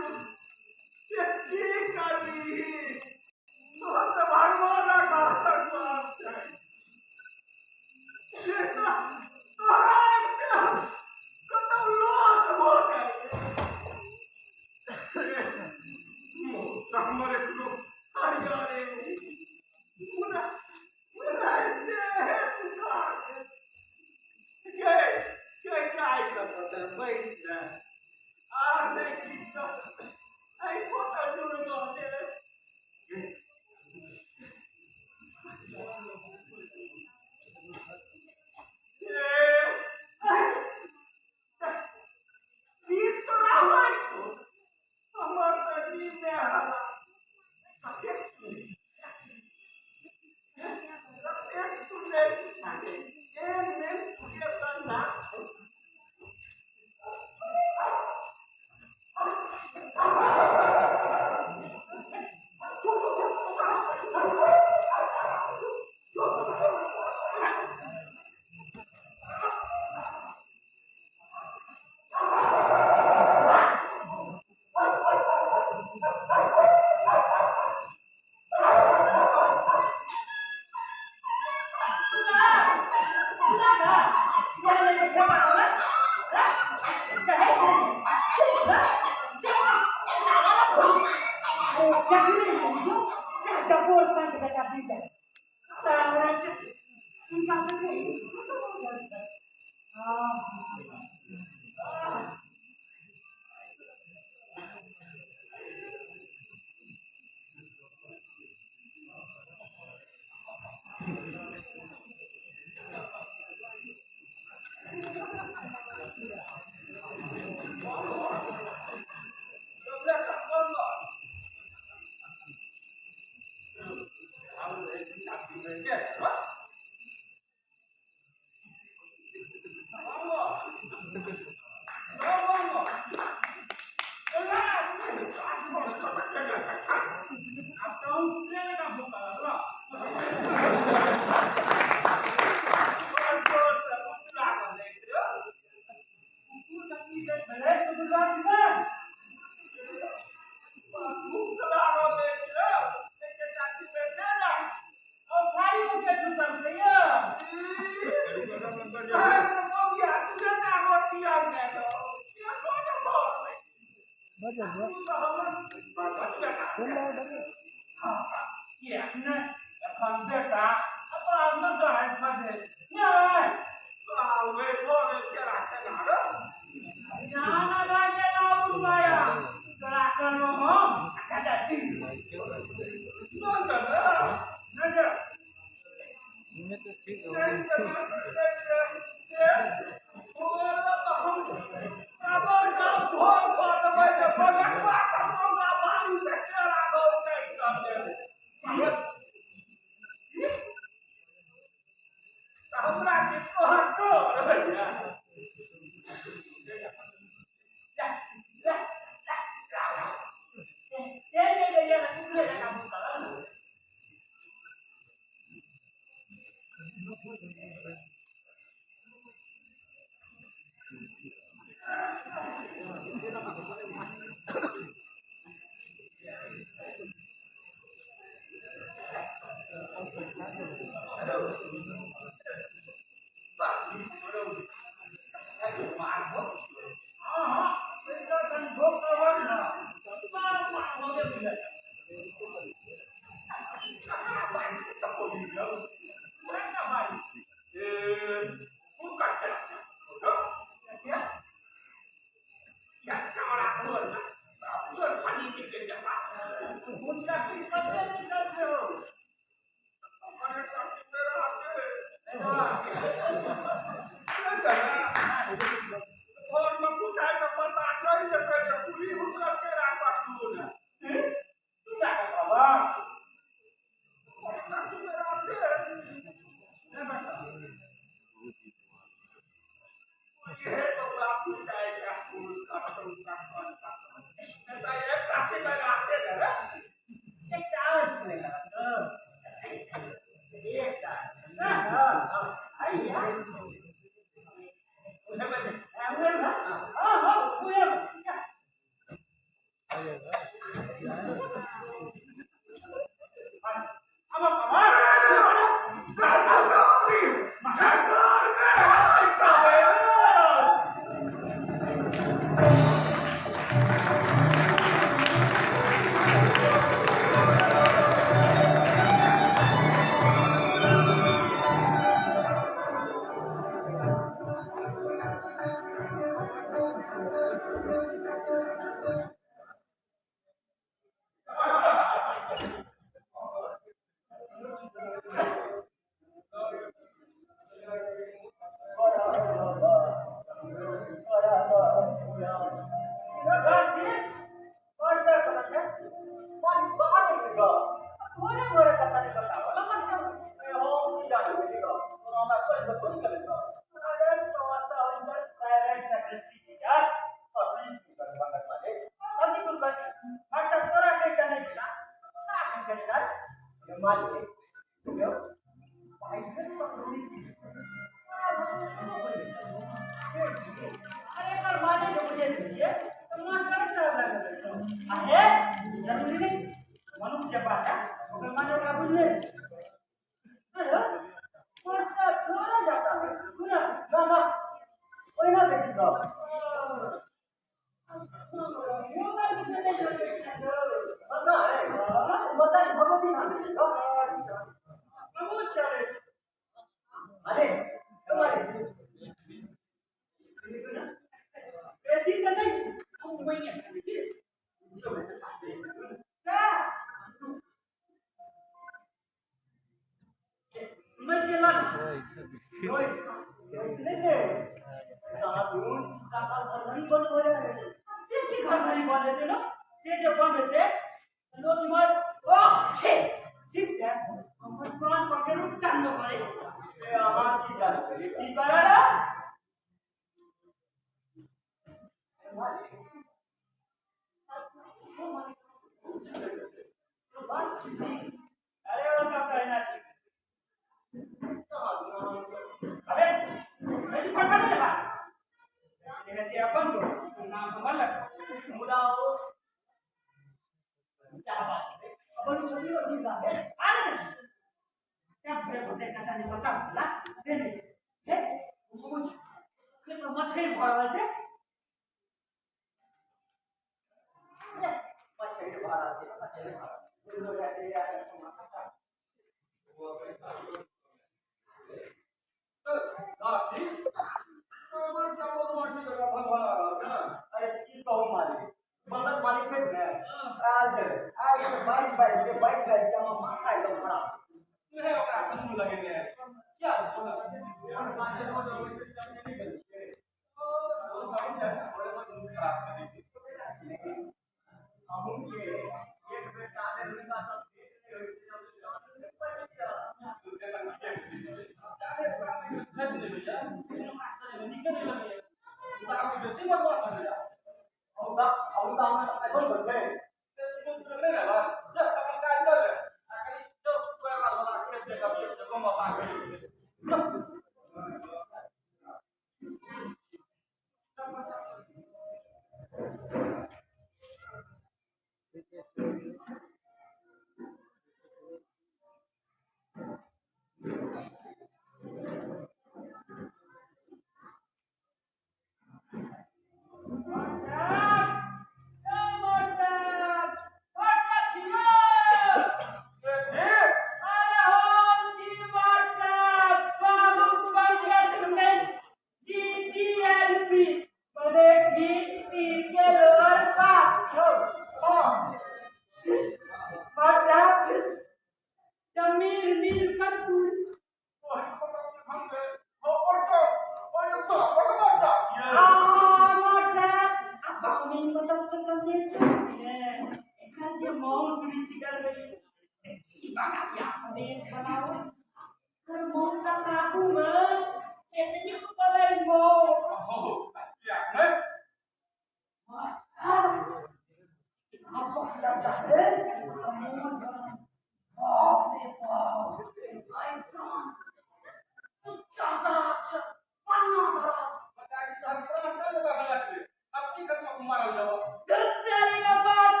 Good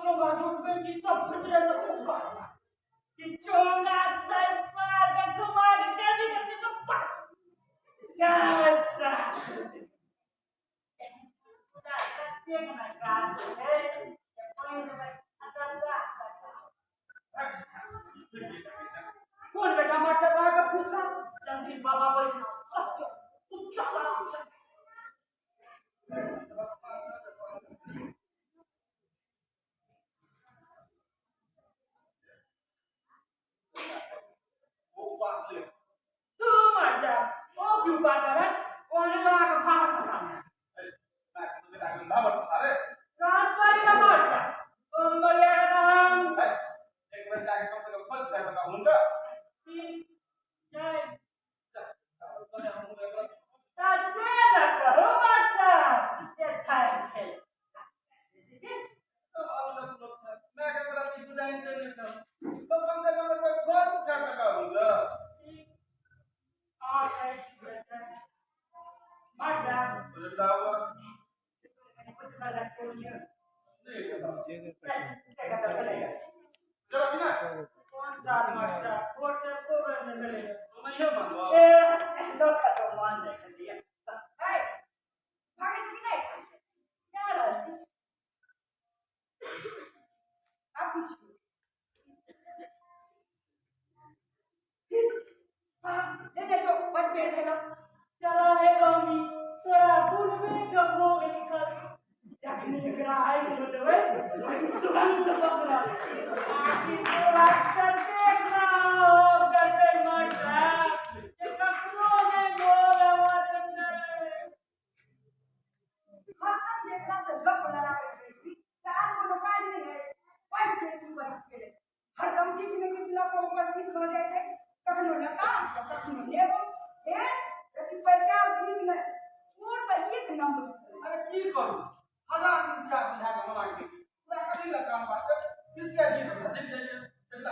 चोंगा झुकबे छी तो फितरे तो फुका कि चोंगा सल्फा के कुमार के भी के तो पा कैसा सत्य के मैं बात है ये कोई नहीं आता कौन बेटा मारता का फुका जल्दी बाबा बोल सत्य तू चला तू मर जा वो क्यों बात है वो ने तो आके भाग फंसा रात पर ही मर जा तुम बोले हम एक बार जाके कम से कम फल से बताऊंगा जय तासे ना करो माता ये थाई है तो अब लोग मैं क्या बोला कि बुदाई देने से तो कम से कम मैं घर से बताऊंगा आ है माता बताओ चलो बिना कौन सा मास्टर कोर्ट को में मिलेगा तो मैं ये मानवा ए दो खत्म मान दे दिया ए भागे जी नहीं क्या राजी आप कुछ हां दे जो बट पेड़ खेलो चला है गामी तेरा फूल में गबो निकल जखनी एकरा आई तो देवे सुगंध पकड़ा आखिर के बात करते ना हो करते मत ये कपड़ों में गोल आवाज करना खत्म देखना से गप लड़ा के चार को दुकान नहीं है पढ़ के सुपर के हरदम किछ न किछ ला कर उपस्थित हो जाए थे कखनो लता कखनो लेबो ए ऐसी पैसा ठीक न छोड़ तो एक नंबर अरे की करूं हजार रुपया सुझा के मना के पूरा करी ला काम बात किसके जी में सिर्फ जाइए चलता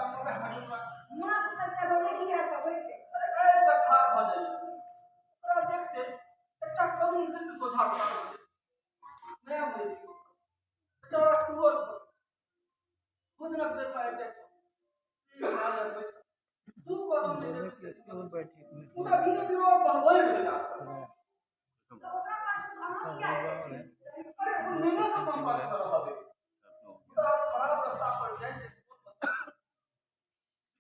मोटा हटवा मां सच्चा बोले की है सब होय छे अरे तो खार हो जाइए और देखते अच्छा कौन किस सोचा कर मैं बोली बेचारा टूर कुछ न कर पाए थे तू कदम नहीं दे पूरा धीरे धीरे बोल बेटा तो ओकरा पास हम क्या है अरे तुम निम्न से संपर्क करो हवे तो खराब रास्ता पर जाए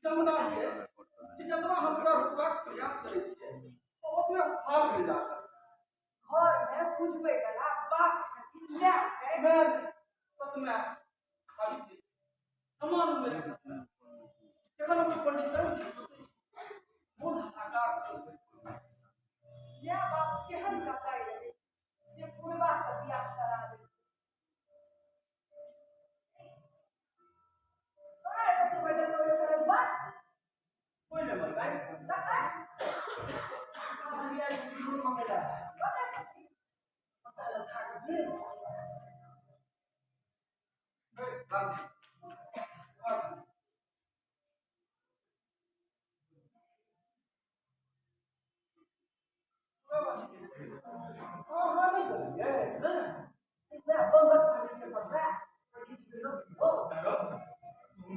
जमुना है कि जितना हम पूरा रुकवाक प्रयास करे छिए तो ओतने फल मिल जाता घर में पूछबे गला बात ले छै मैं सच में खाली थी समान मेरे साथ केवल कुछ पंडित कर मोन आकार या बाप केहन कसाई रहे ये पूर्वा सतिया करा दे ओए तो बजे तोरे सर बात कोई ले मर गए दुनिया की गुरु मंगला पता सच्ची पता लगा के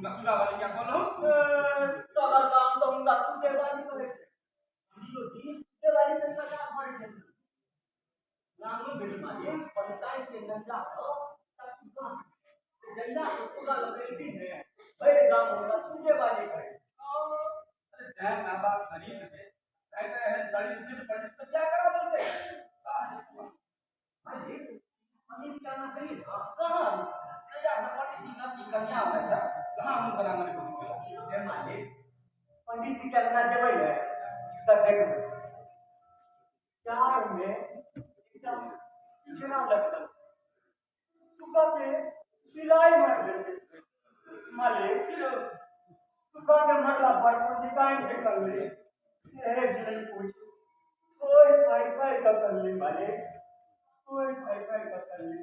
बस sudah balik yang kono sabar काम तो हम रात के बाद ही करे वीडियो 20 के वाली तक का बढ़ गया नाम में बेटी मारी पंचायत के नंदा हो जंदा पूरा लपेटी है भाई गांव होगा तुझे वाले करे अरे जय मां बाप गरीब है कहते हैं गाड़ी से पंडित से क्या करा बोलते भाई पंडित क्या ना करिए कहां ऐसा पंडित जी ना की कन्या है कहां हम बना मैंने ये मालिक पंडित जी क्या करना जब है सब देख चार में एकदम इतना लगता सुबह पे सिलाई मार देते मालिक सुबह के मरला पर दिखाई से कर ले एक जन पूछ कोई फाई फाई का कर ले मालिक कोई फाई फाई का कर ले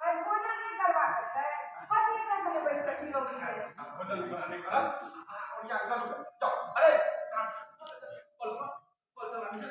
आई भोजन नहीं करवा सकता है पति का मैंने बैठ कर चीजों की भोजन बनाने का और ये अगला जाओ अरे बोल चला नहीं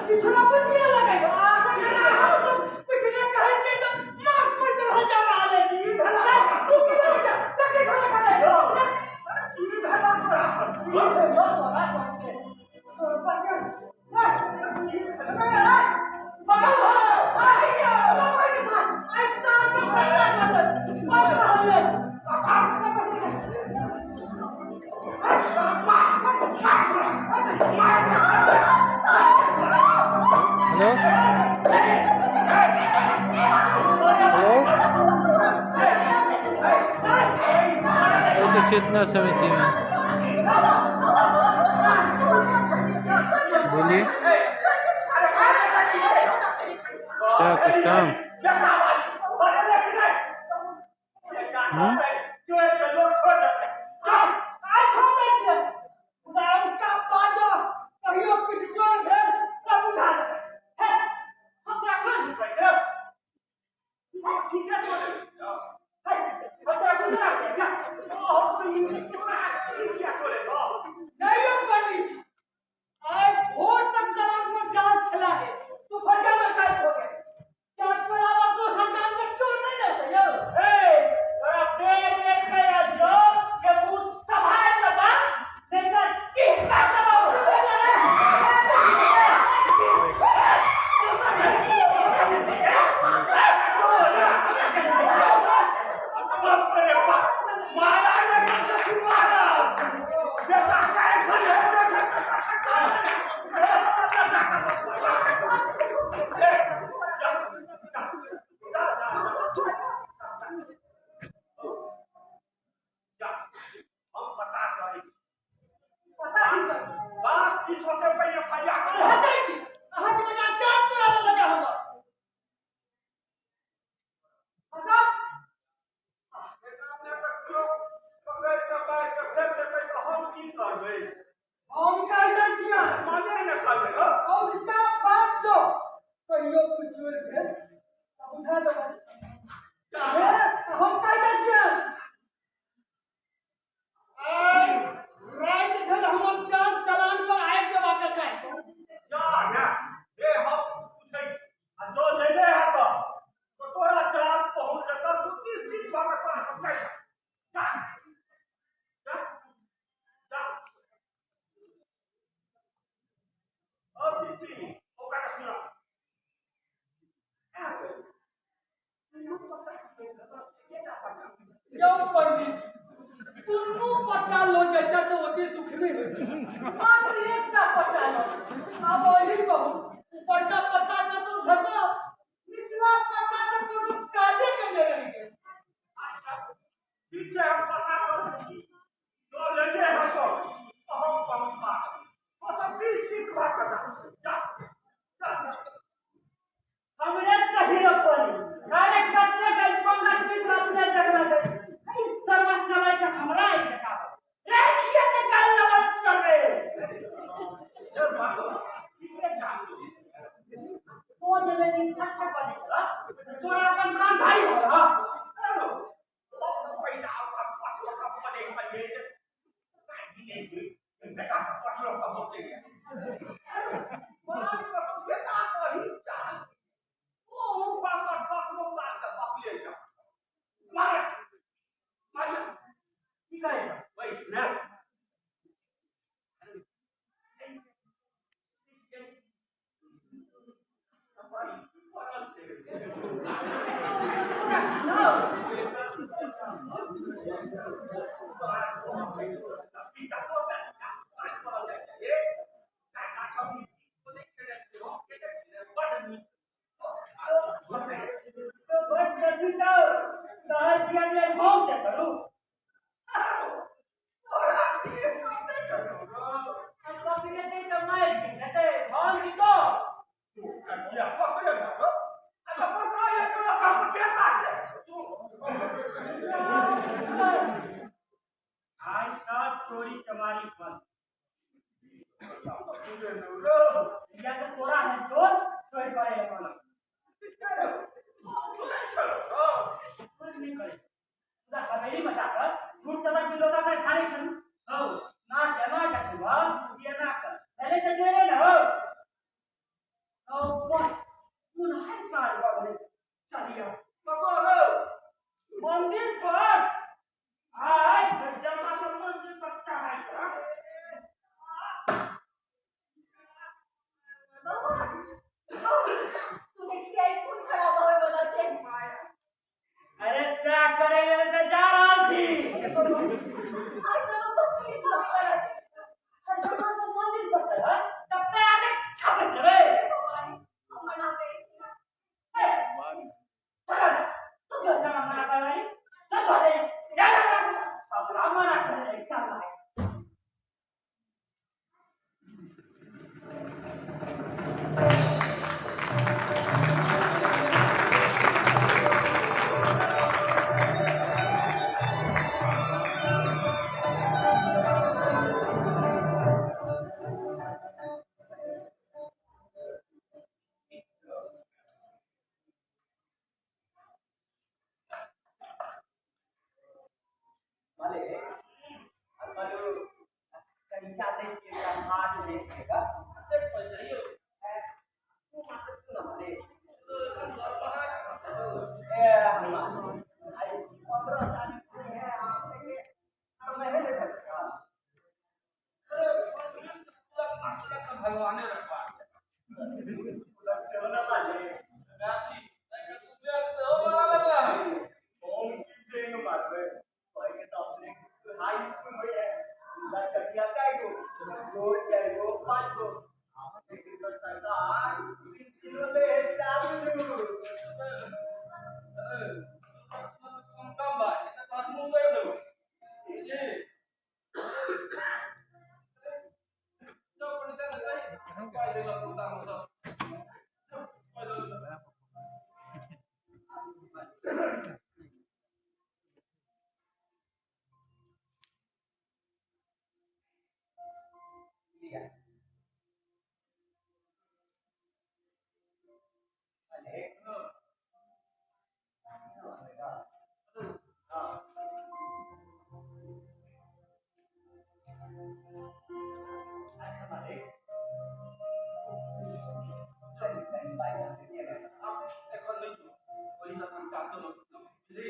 पिछला बुझिए लगे कुछ ने कहे छे तो मार पर चढ़ जा रहा है जी भला तू की लगे जा तके खड़ा करे की भला ये भला बड़ा करते पर के बगल हो आइया लगे के साथ ऐसा तो करना मत मत रहिए हेलो चेतना समिति में बोलिए क्या कुछ काम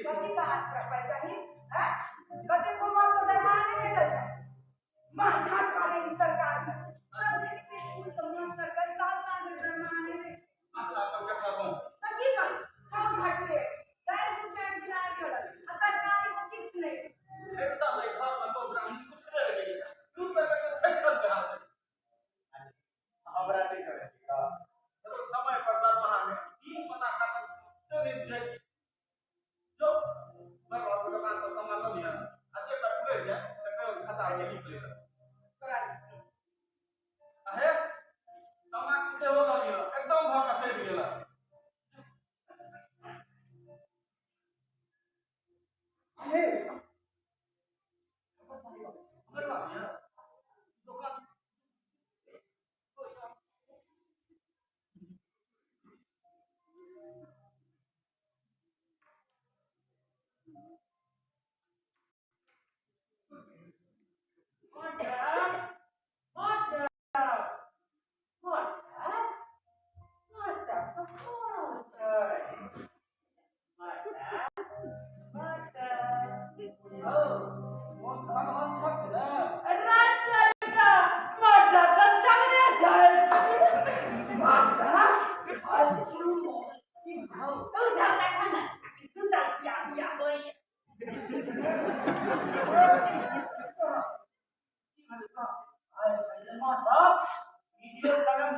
कथी बात करबै चाही हैं कते को मास दरमाहा नहीं भेटल छै माझा काले ई सरकार में सब्सिडी पे स्कूल के मास्टर के साल में दरमाहा नहीं दे अच्छा तो क्या करबो त की कर काम घटले दाय दू चार दिन आ गेल आ सरकारी को किछ नहीं एकटा लेखा प्रोग्राम कुछ नहीं रह गई तू पर के सेटल करा दे हमरा नहीं करे तो समय पर दरमाहा में 30 पता कर से जो मैं बाबू का पास सामान लो लिया अच्छे पर पूरे गया तो खाता आगे लिख लेगा करा आहे सामान किसे हो लिया एकदम भाग से गेला आहे अगर बात है दुकान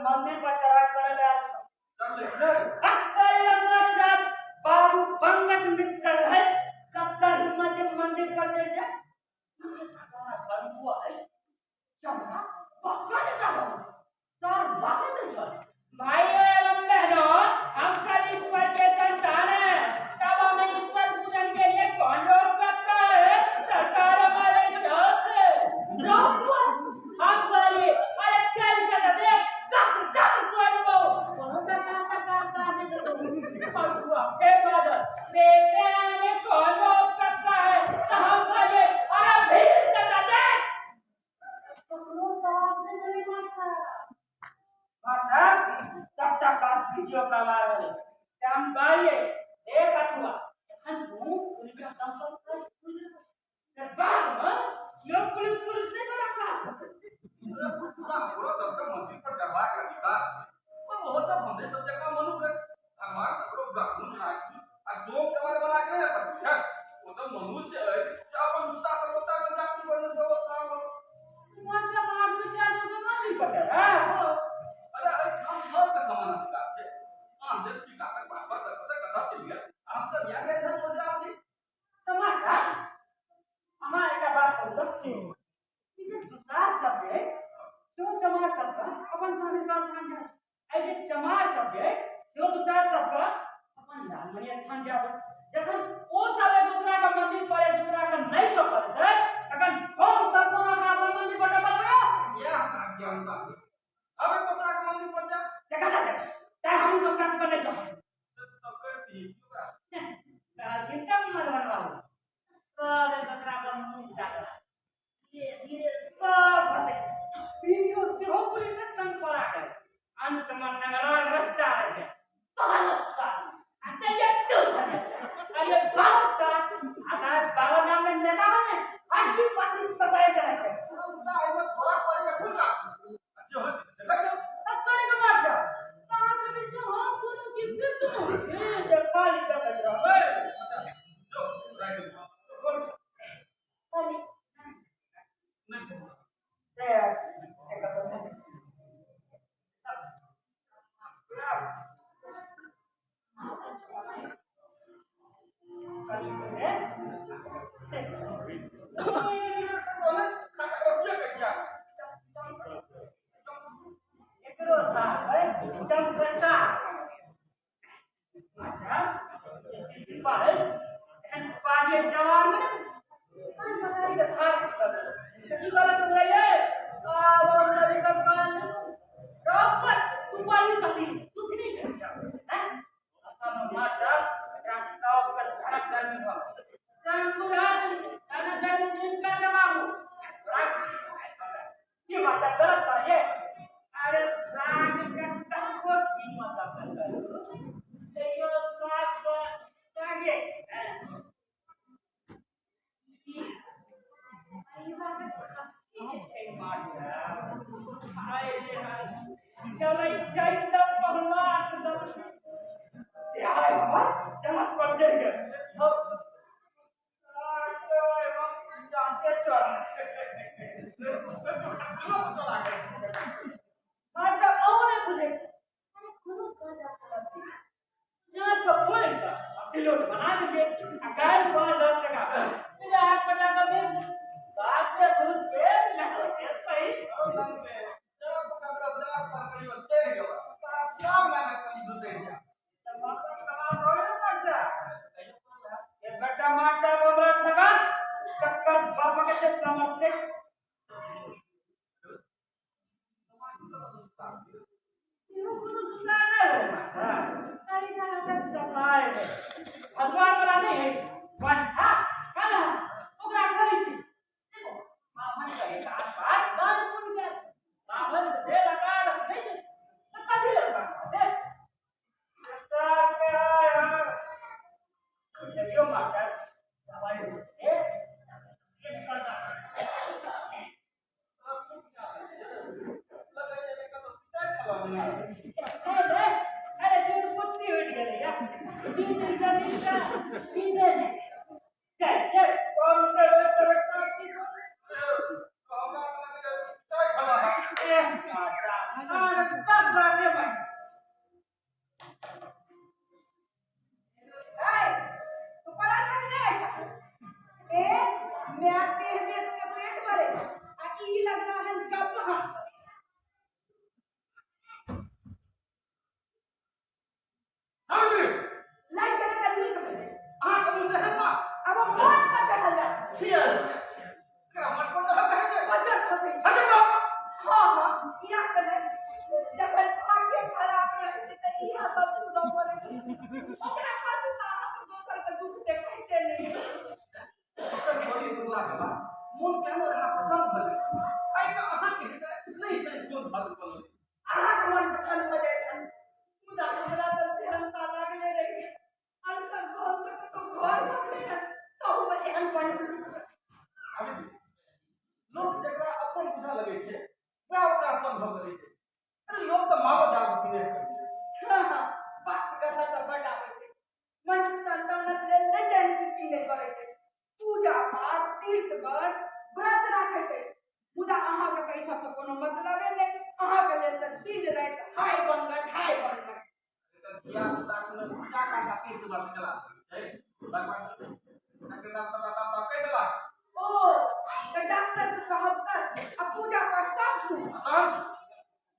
मंदिर पर चढ़ा कर बाबू पंगत मिस्टर है कब का हिमाचल मंदिर पर चढ़ जाए भाई एवं बहनों हम सब ईश्वर के संतान हैं तब हमें ईश्वर पूजन के लिए कौन रोक सकता है सरकार हमारे साथ है हम बोलिए अरे चल कर देख कब कौन सा सरकार के बाद बेटे हमें कौन रोक सकता है तो हम बोलिए अरे भीड़ कर देख तब तक आप वीडियो कमा रहे हैं हम गाड़िए एक अथवा हम दो पुलिस का संपर्क कर बाद में यो पुलिस ने बड़ा खास पूरा सबका मंदिर पर चढ़वा कर दिखा और वो सब हमने सब जगह मनुष्य हमारा कपड़ों कानून राखी और जो चमार बना के है पर वो तो मनुष्य है क्या अपन उस्ता सर्वता का जाति बन व्यवस्था में कौन सा बात विचार तो नहीं पता है अरे हम सब का समान अधिकार है हम देश की कासक बात से करना चाहिए हम सब या गए थे सोच रहा थी तमाशा हमारे का बात को लक्ष्य इसे दूसरा सब है जो जमा सब का अपन सामने साथ में है ऐसे समाज सबके जो दूसरा सबका अपन लालमणि स्थान जाब जखन ओ सब एक दूसरा का मंदिर पर एक दूसरा का नहीं तो करते तखन हम सब कोना का अपन मंदिर पर डबलबे या ज्ञानता अब एक दूसरा का मंदिर पर जा देखा जा ताई हम सब का नहीं तो सब कर दी कितना मत बनवाओ सब एक दूसरा का मुंह डाल ये धीरे सब हंसे वीडियो से हो पुलिस स्टेशन पर आकर अंत में नगर रास्ता है पालसा आता ये तो अरे पालसा आता बाबा नाम में नेता बने आदमी पासी सफाई करे आई में थोड़ा पड़ के खुल रहा अच्छा हो देखा क्यों अब करे का मार कहां से भी तो हो कोनो की फिर तुम ये जपाली का बज रहा है जो राइट बोल अरे नहीं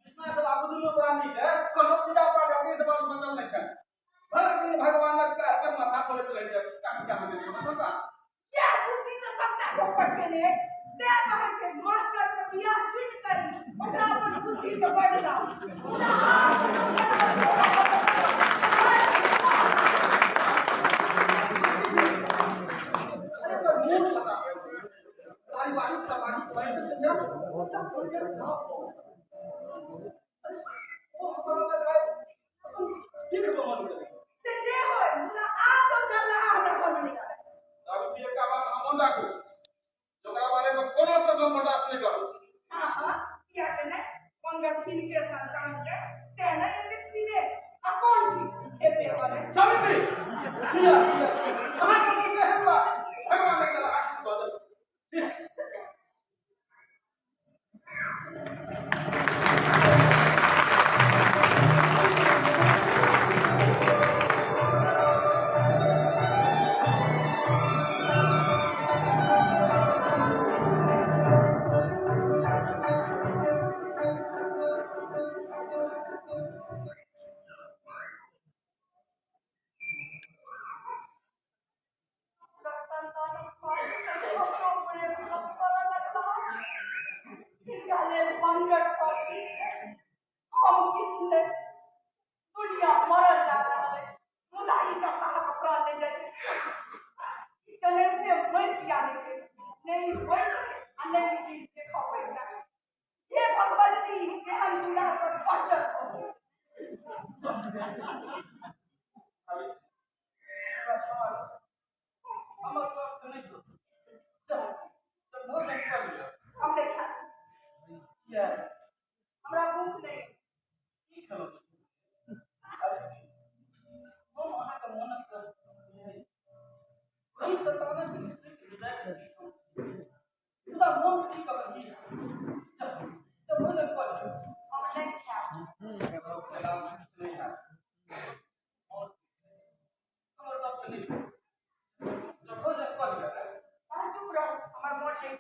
विश्वनाथ बाबू दुनू प्राणी के कोनो पूजा हमने खा हमरा भूख नहीं चुप रहो हमार मोन नहीं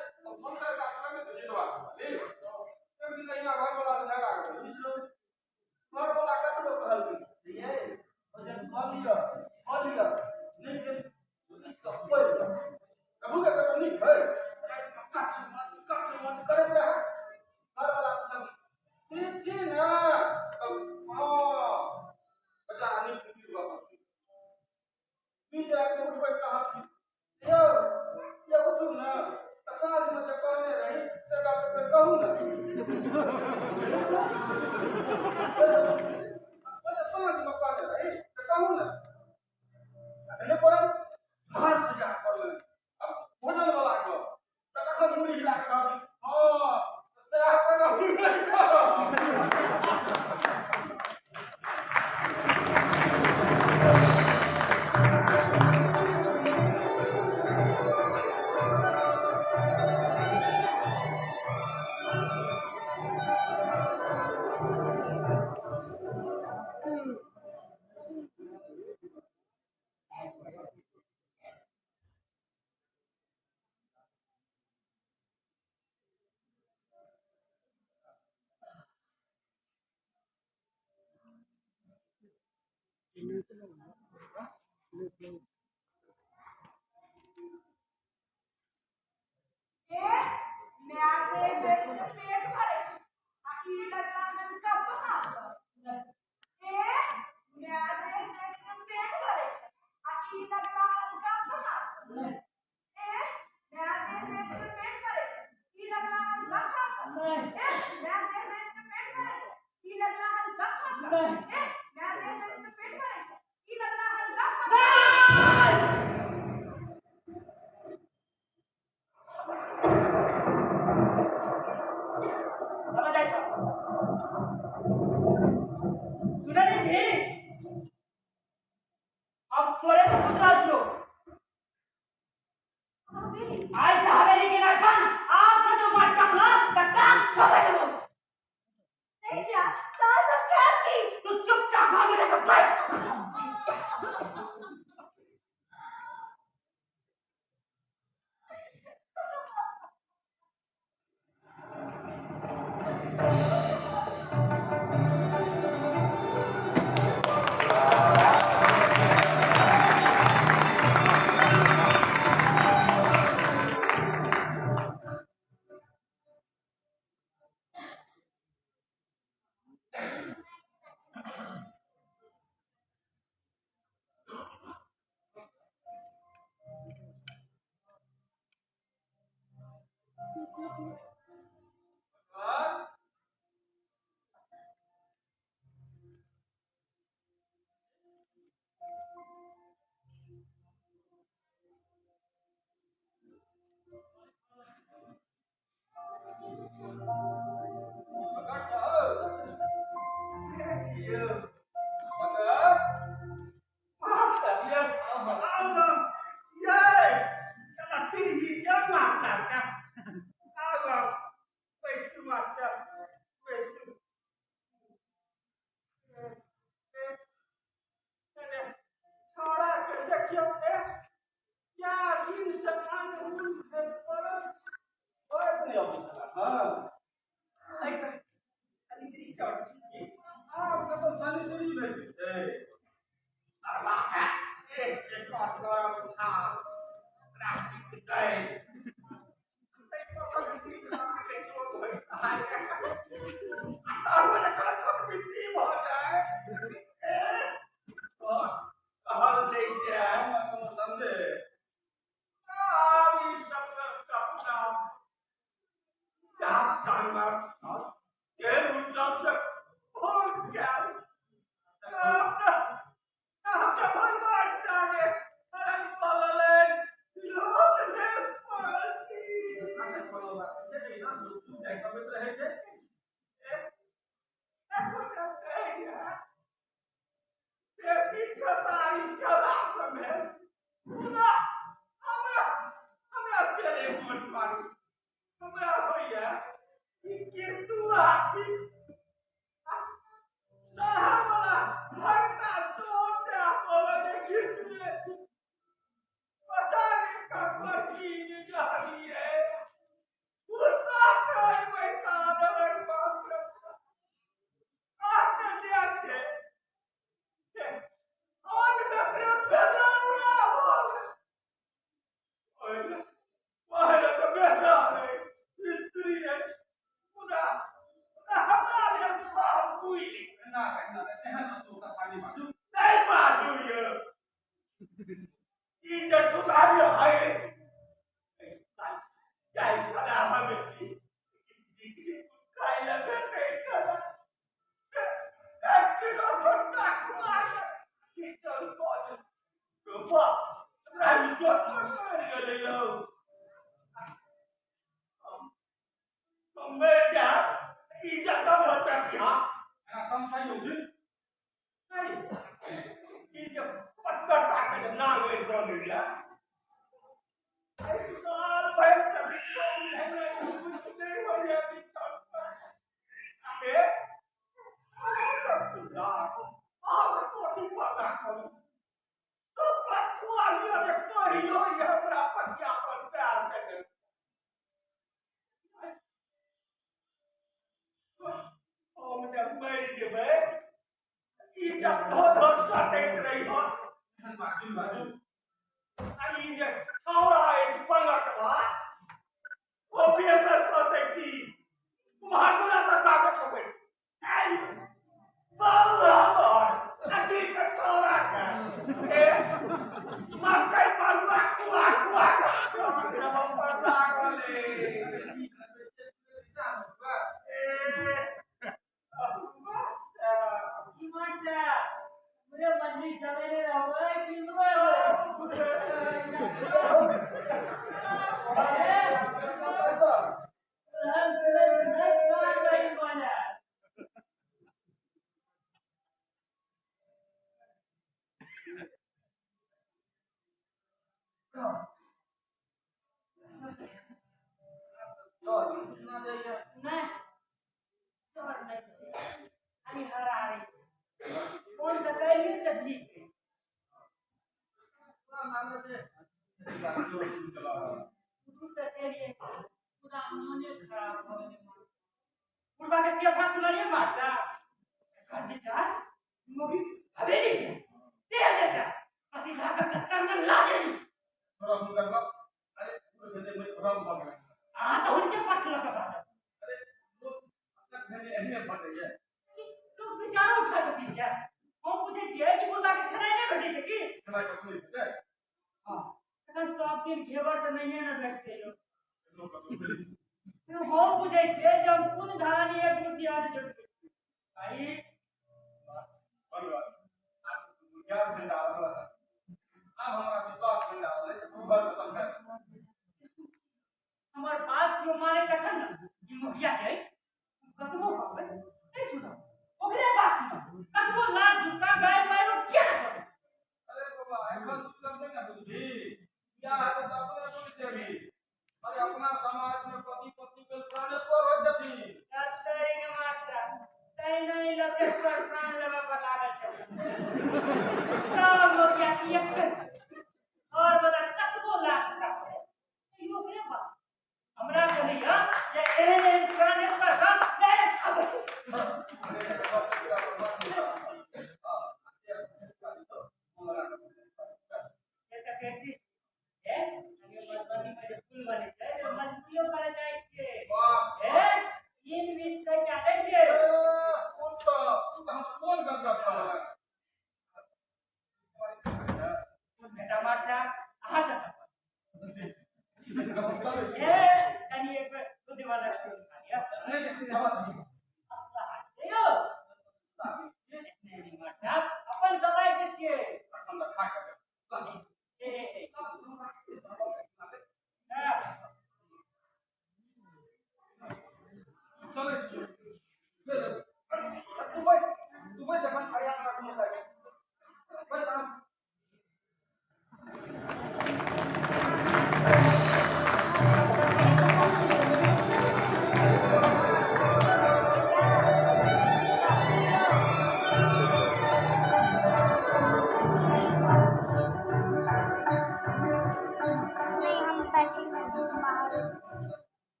नहीं हम बैठेंगे बाहर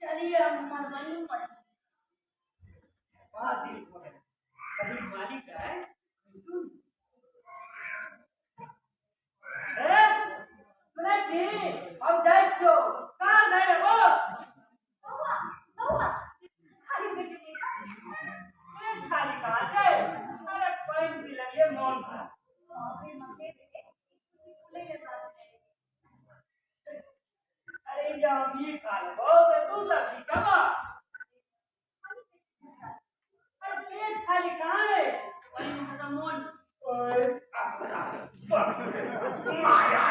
चलिए मरमनी कभी मालिक है अब देखो कहाँ गए हो खाली कहा जाए अरे कोई भी लगे मौन अरे जब ये खाल हो तो तू तक कमा अरे पेट खाली कहाँ है वही मतलब मौन माया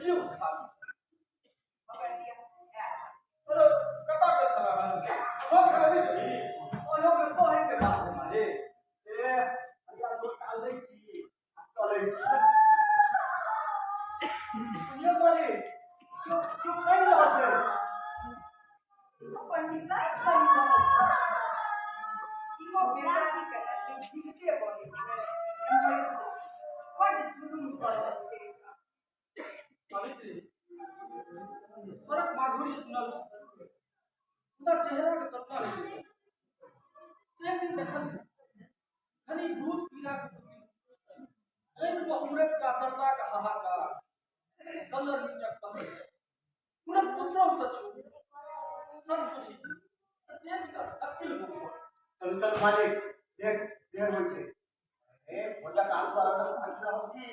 बेसी उठा मगर दिया अरे कता के चला हो गया नहीं ओ यो के तो है के बात है मारे ए या तो काल नहीं की चले ये मारे क्यों कहीं रहा है पंडित लाइक कर रहा है इको बेचारी के जिनके बोले है बड़ जुलूम कर रहे सावित्री फरक माधुरी सुनल उनका चेहरा के कतना है से दिन देखल धनी भूत पीला इन को उमरत का करता का हाहाकार कलर मिस्टर कलर उन पुत्रों सचू सच पूछी देख कर अकिल हो चल मालिक देख देर हो छे ए मोटा काम कर रहा होगी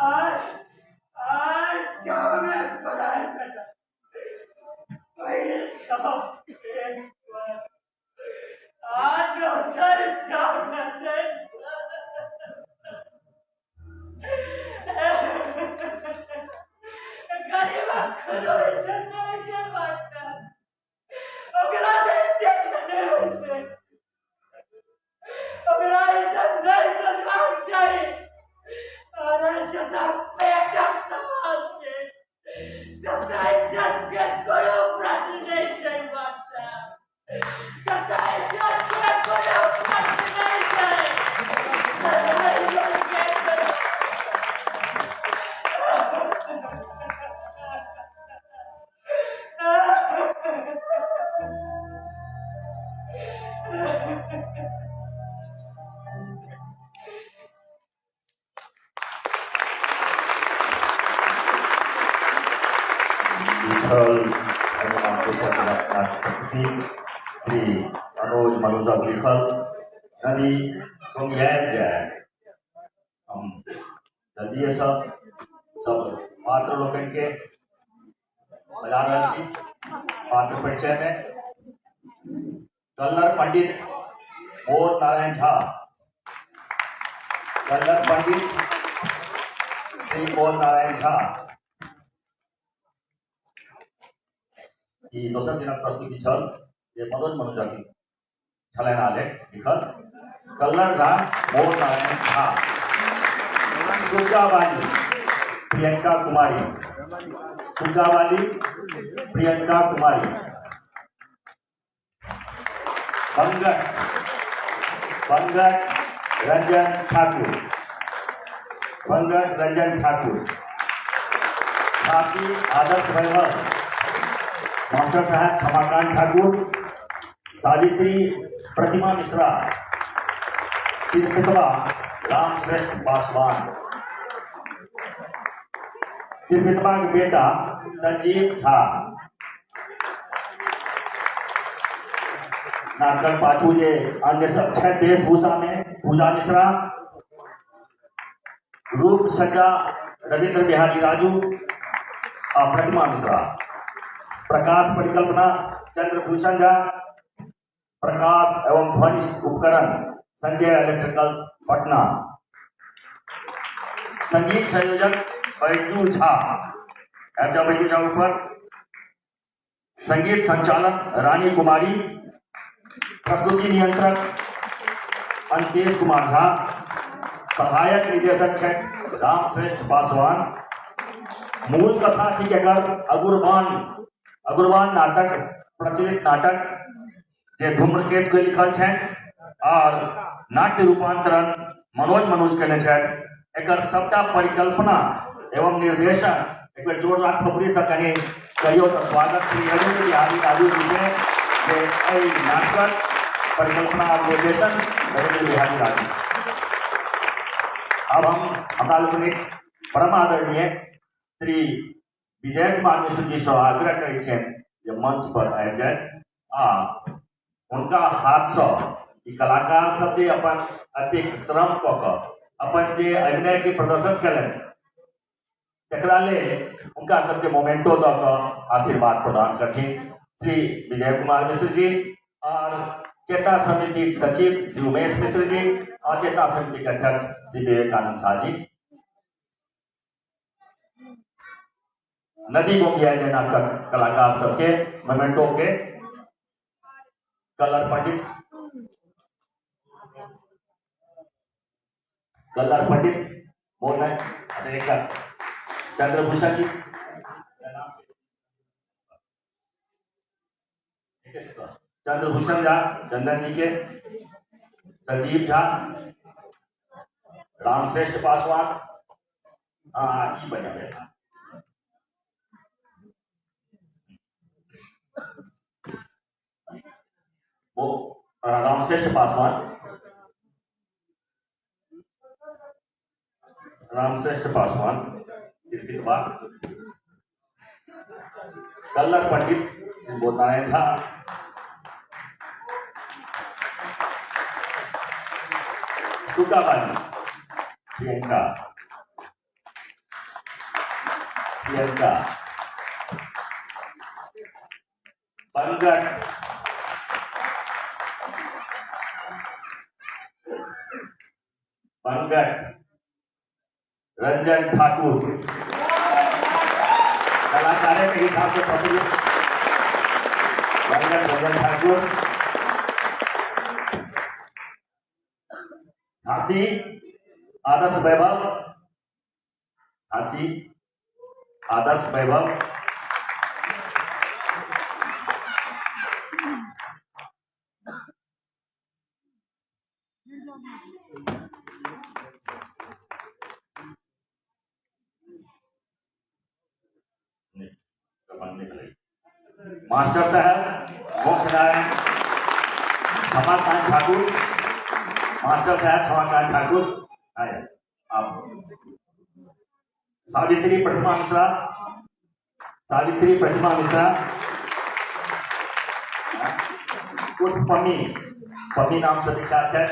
आज जाओ मैं पढ़ाई करना पहले सब आज सर जाओ करते गरीब खुद चलना है बात अगला नहीं चलने होते अगला ऐसा नहीं सोचना चाहिए अरे जब पेट सवाल से जब जब के करो प्रश्न नहीं चाहिए बात जब जब के करो प्रश्न नहीं चाहिए श्री मनोज मनुजा लिखल नदी तुम जाए हम जल्दी सब पात्र लोगन के बजा रहे थी पात्र परिचय में कल्लर पंडित बोध नारायण झा कल्लर पंडित श्री बोध नारायण झा की दोसर दिनक प्रस्तुति छल जे मनोज मनुजा की छलनि आलेख लिखल कल्लर झा बोध नारायण झा सुगावाली प्रियंका कुमारी सुगावाली प्रियंका कुमारी पंगत रंजन ठाकुर झांसी आदर्श वैभव मास्टर साहब क्षमाकांत ठाकुर सावित्री प्रतिमा मिश्रा तीर्थवा रामश्रेष्ठ पासवान तीर्थवा के बेटा संजीव झा नाटक पाछू जे अन्य सब छह वेशभूषा में पूजा मिश्रा रूप सज्जा रविंद्र बिहारी राजू और प्रतिमा मिश्रा प्रकाश परिकल्पना चंद्रभूषण झा प्रकाश एवं ध्वनि उपकरण संजय इलेक्ट्रिकल्स पटना संगीत संयोजक बैजू झा बैजू झा ऊपर संगीत संचालन रानी कुमारी प्रस्तुति नियंत्रक अंकेश कुमार झा सहायक निर्देशक है रामश्रेष्ठ पासवान मूल कथा थी अगुरवान नाटक प्रचलित नाटक जे धूम्रकेतु के लिखल है और नाट्य रूपांतरण मनोज मनुज केने छै एकर सबटा परिकल्पना एवं निर्देशन एक बेर जोरदार थोपड़ी से कहीं कहियो तो स्वागत श्री रविंद्र बिहारी राजू जी के एहि नाटक परिकल्पना और निर्देशन रविंद्र बिहारी राजू। अब हम हमारा लोग परम आदरणीय श्री विजय कुमार मिश्र जी से आग्रह करे जे मंच पर आबि जाए आ उनका हाथ से ई कलाकार सब जे अपन अत्यधिक श्रम कऽ कऽ अपन जे अभिनय के प्रदर्शन कलन तकरा ले उनका सबके मोमेंटो दऽ कऽ आशीर्वाद प्रदान करथिन श्री विजय कुमार मिश्र जी और चेता समिति के सचिव श्री उमेश मिश्र जी और चेता समिति के अध्यक्ष श्री विवेकानंद झा जी। नदी गोपिया जे नाटक कलाकार सबके मोमेंटो के कल्लर पंडित बोल रहे हैं चंद्रभूषण जी चंद्रभूषण झा चंदन जी के संजीव झा रामश्रेष्ठ पासवान बना वो रामश्रेष्ठ पासवान कल्लर पंडित श्री बोधनारायण झा सुगावाली प्रियंका प्रियंका, पंकज, रंजन ठाकुर, कलाकार के हिसाब से प्रफुल्लित रंजन ठाकुर, झांसी आदर्श वैभव, झांसी आदर्श वैभव, मास्टर साहब मोक्ष नारायण क्षमाकांत ठाकुर, मास्टर साहब क्षमाकांत ठाकुर आए आप। सावित्री प्रतिमा मिश्रा, सावित्री प्रतिमा मिश्रा, उर्फ पम्मी, पम्मी नाम से विख्यात है।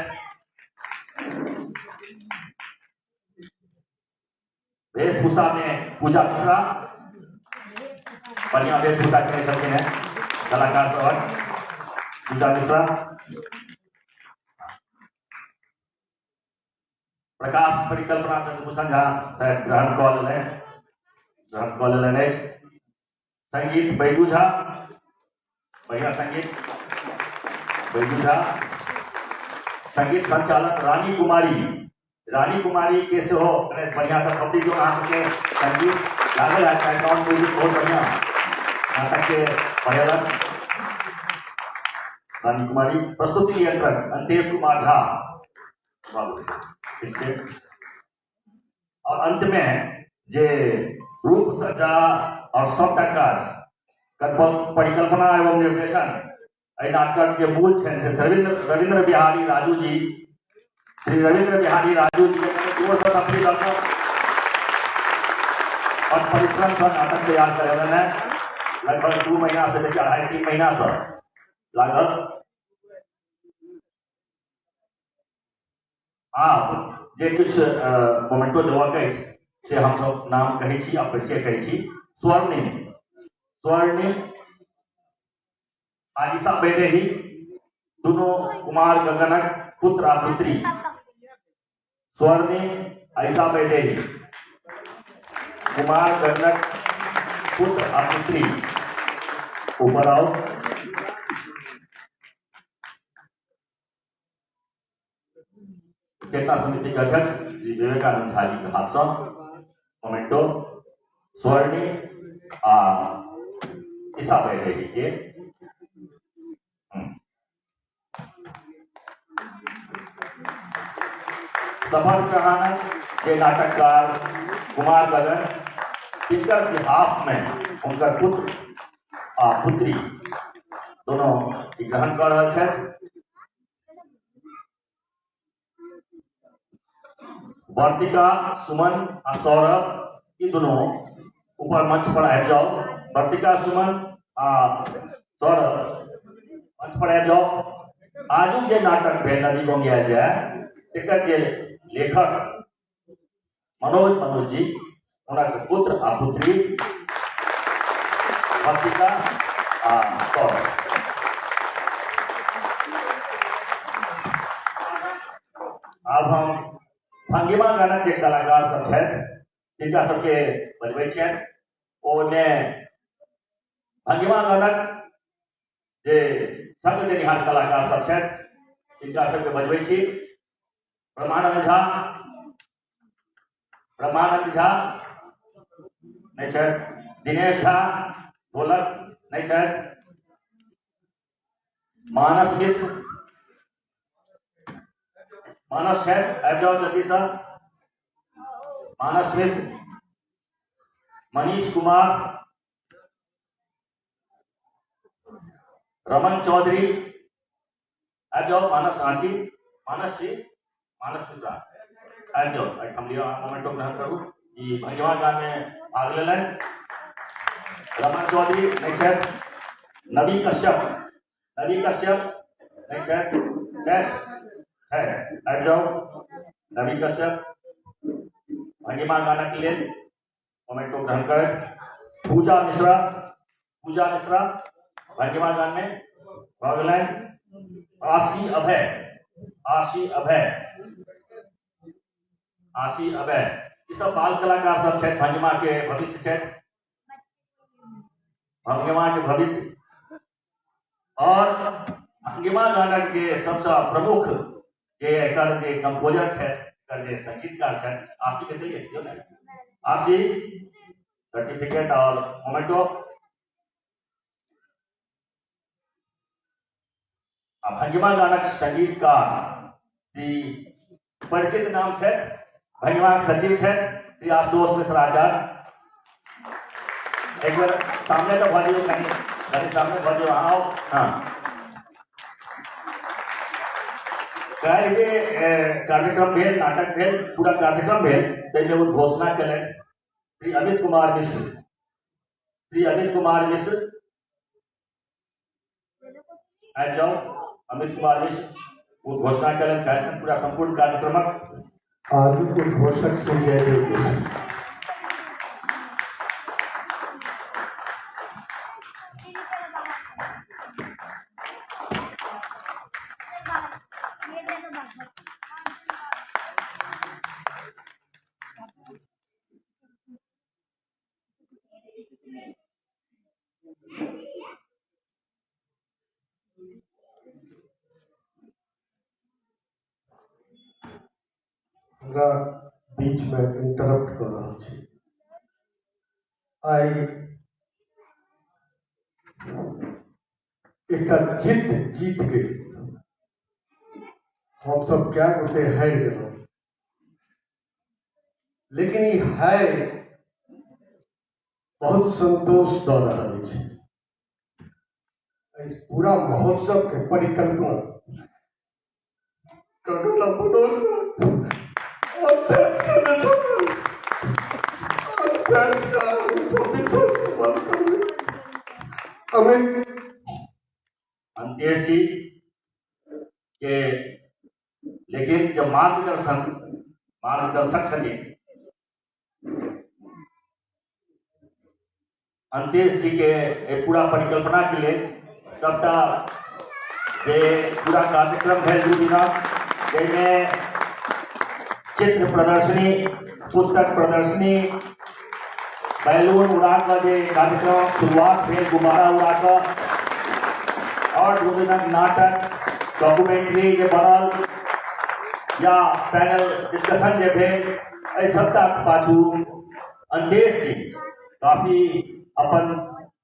वेशभूषा में पूजा मिश्रा, बढ़िया वेशभूषा के सकते हैं कलाकार सब, पूजा मिश्रा। प्रकाश परिकल्पना चंद्रभूषण झा शायद ग्रहण कॉल लेने। संगीत बैजू झा, बढ़िया संगीत बैजू झा। संगीत संचालक रानी कुमारी, रानी कुमारी कैसे हो बढ़िया सा कपड़ी जो यहाँ के संगीत लागल है, बैकग्राउंड म्यूजिक बहुत बढ़िया नाटक के पर्यटन। रानी कुमारी प्रस्तुति नियंत्रक अंतेश कुमार झा, और अंत में जे रूप सज्जा और सबटा काज परिकल्पना एवं निर्देशन नाटक के मूल छन से रविंद्र बिहारी राजू जी, श्री रविंद्र बिहारी राजू जी जोर से अपनी और परिश्रम से नाटक तैयार कर रहे हैं। लगभग 2 महीना से लेकर 2.5-3 महीना से लागल। आप जे कुछ मोमेंटो देवक से हम सब नाम कहे छी आ परिचय कहे छी। स्वर्णिम, स्वर्णिम आलिशा बैदेही, दोनों कुमार गगनक पुत्र आ पुत्री। स्वर्णिम आलिशा बैदेही, कुमार गगनक पुत्र आ पुत्री। ऊपर आओ। चेतना समिति के अध्यक्ष श्री विवेकानंद झा जी के हाथ से मोमेंटो स्वर्णिम आ ईसा बैदेही के सफल कहानी के नाटककार कुमार गगन, तिनकर बिहाफ में उनका पुत्र आ पुत्री दोनों ग्रहण कर रहे हैं। वर्तिका, सुमन और सौरभ, ये दोनों ऊपर मंच पर आ जाओ। वर्तिका, सुमन और सौरभ मंच पर आ जाओ। आज जे नाटक भेल नदी गंगिया जाए, एक लेखक मनोज जी, उनके पुत्र आ पुत्री वर्तिका आ सौरभ। अब हम भंगिमा गानक के कलाकार सब है, जिनका सबके बजबै छन। ओने भंगिमा गानक जे संग देनिहार कलाकार सब है, जिनका सबके बजबै छी। ब्रह्मानंद झा, नहीं छे। दिनेश झा ढोलक नहीं छे। मानस मिश्र, मानस है आबि जाओ जल्दी से। मानस मिश्र, मनीष कुमार, रमन चौधरी आबि जाओ। मानस रांची, मानस जी, मानस मिश्रा आबि जाओ। हम लियो मोमेंटो ग्रहण करू ई भंगिमा गान में भाग लेलन। रमन चौधरी नहीं छे। नवी कश्यप नहीं छे। है आबि जाओ। नवी कश्यप भंगिमा गानक लेल मोमेंटो ग्रहण करें। पूजा मिश्रा भाग्यमान गान में भाग लें। आशी अभय ये सब बाल कलाकार सब छे, भाग्यमा के भविष्य छे, भाग्यमा के भविष्य। और भाग्यमा गानक के सबसे प्रमुख जे एकर जे कंपोजर छे, एकर जे संगीतकार छे, आशी के दिए दियो ने, आशी सर्टिफिकेट और मोमेंटो। भाग्यमा गानक संगीतकार श्री परिचित नाम छे, भाग्यमा सचिव छे श्री आशुतोष मिश्रा आचार्य। एक बार सामने तो भजियो, कहीं सामने भजियो, आओ। हाँ, कल के कार्यक्रम भेल, नाटक भेल, पूरा कार्यक्रम भेल, ताहिमे वो घोषणा करें श्री अमित कुमार मिश्र आ जाओ। अमित कुमार मिश्र वो घोषणा करें कार्यक्रम पूरा संपूर्ण कार्यक्रमक। आगे उद्घोषक से जयदेव। हमरा बीच में इंटरप्ट कर रहा छी। आई एक जिद जीत गई, हम सब क्या गोटे हार गए, लेकिन ये है बहुत संतोष द रहा है। इस पूरा महोत्सव के परिकल्पना अंत्येश जी के, लेकिन जो मार्गदर्शक छे अंत्येश जी के पूरा परिकल्पना के लिए सबटा जे पूरा कार्यक्रम है दू दिना, जिसमें चित्र प्रदर्शनी, पुस्तक प्रदर्शनी, बैलून उड़ा कर जे कार्यक्रम शुरुआत भेल, गुब्बारा उड़ा कर, और दू दिनक नाटक, डॉक्यूमेंट्री जे बनल या पैनल डिस्कशन जे भेल, एहि सबटा पाछू अंत्येश जी काफी अपन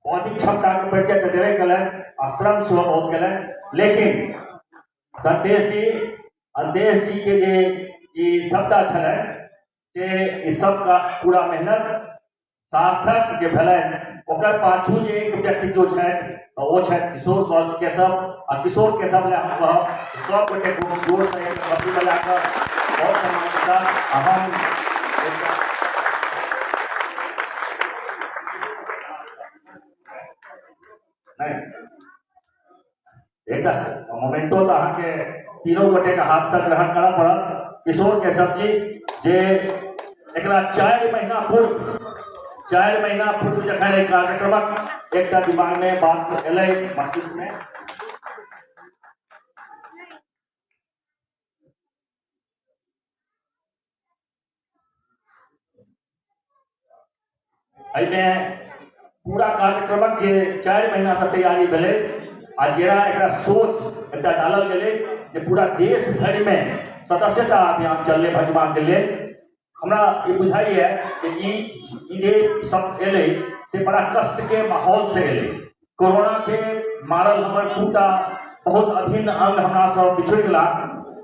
बौद्धिक क्षमता के परिचय तो देवे कलन, श्रम सेहो बहुत कलन, लेकिन अंत्येश जी के जे ई सबटा छलै से ई सब का पूरा मेहनत सार्थक जे भेलनि, ओकर पाछू जे एक व्यक्ति जो छथि वो छथि किशोर केशव। आ किशोर केशव ले हम कहब सब गोटे जोर से एक बत्ती बजा कर बहुत सम्मानित हम नहीं एक मोमेंटो तो अहाँ के तीनों गोटे के हाथ से ग्रहण करऽ पड़त। किशोर केशव जी जे एकरा 4 महीना पूर्व जखन एक कार्यक्रमक एक दिमाग में बात एलै मस्तिष्क में, पूरा कार्यक्रमक जे 4 महीना से तैयारी भेलै आ जेना एकरा सोच एकटा डालल गेलै जे पूरा देश भरि में सदस्यता अभियान चललै भाजपा के लेल। हमरा ये बुझाइए कि ई जे सब एलै से बड़ा कष्ट के माहौल से एलै। कोरोना के मारल हमर टूटा बहुत अभिन्न अंग हमरा सब बिछड़ गेला,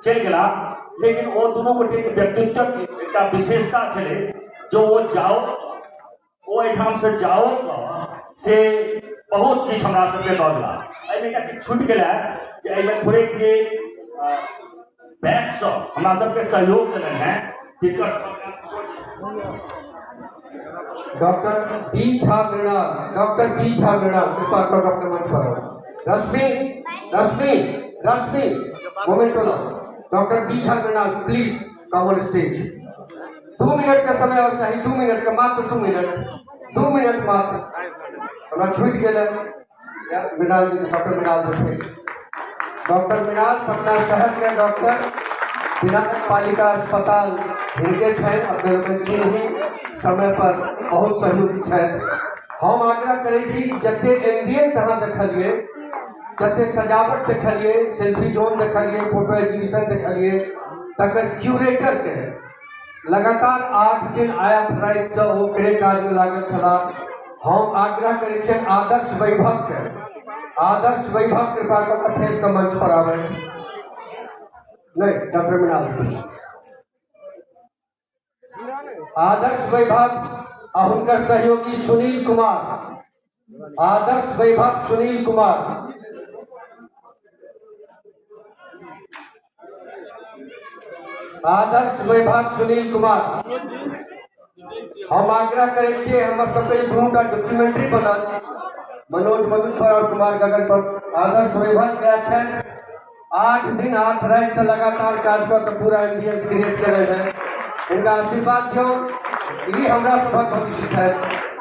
चलि गेला, लेकिन वो दुनू गोटे के व्यक्तित्व एकटा विशेषता छलै जो वो एठाम से जाओ से बहुत किछु हमरा सबके दऽ देला। एहिमे एकटा छूटि गेला जे एहिमे थोड़े जे बैंक सब हमरा सबके सहयोग देलनि हैं। डॉक्टर बी झा मृणाल कृपा कर डॉक्टर मंच पर आओ। रश्मि मोमेंटो लो। Doctor B Jha Mrinal please come on stage. 2 minute का समय और चाहिए, 2 मिनट का, मात्र 2 मिनट मात्र। हमरा छूट गए मृणाल जी, डॉक्टर मृणाल जी, डॉक्टर मृणाल पटना शहर के डॉक्टर, विनायक पालिका अस्पताल हिनके छनि, अपने लोकनि ही समय पर बहुत सहयोगी छथि। हम आग्रह करै छी जते एम्बियंस अहाँ देखलिए, जते सजावट देखलिए, सेल्फी जोन देखलिए, फोटो एग्जीबिशन देखलिए, तकर क्यूरेटर के लगातार 8 दिन आया राति से ओकरे काज में लागल छलाह। हम आग्रह करै छियनि आदर्श वैभव कृपा कऽ कऽ फेर से मंच पर आबै। नहीं, डॉक्टर मृणाल जी, आदर्श वैभव आ हुनकर सहयोगी सुनील कुमार, आदर्श वैभव सुनील कुमार, आदर्श वैभव सुनील कुमार। हम आग्रह करै छियै हमर सबके दुनूटा डॉक्यूमेंट्री बनल, मनोज मधुकर और कुमार गगन पर। आदर्श वैभव क्या छनि 8 दिन 8 राति से लगातार काज कऽ के पूरा एम्बियंस क्रिएट करे हैं। इनका आशीर्वाद दियो, ई हमरा सबक भविष्य है।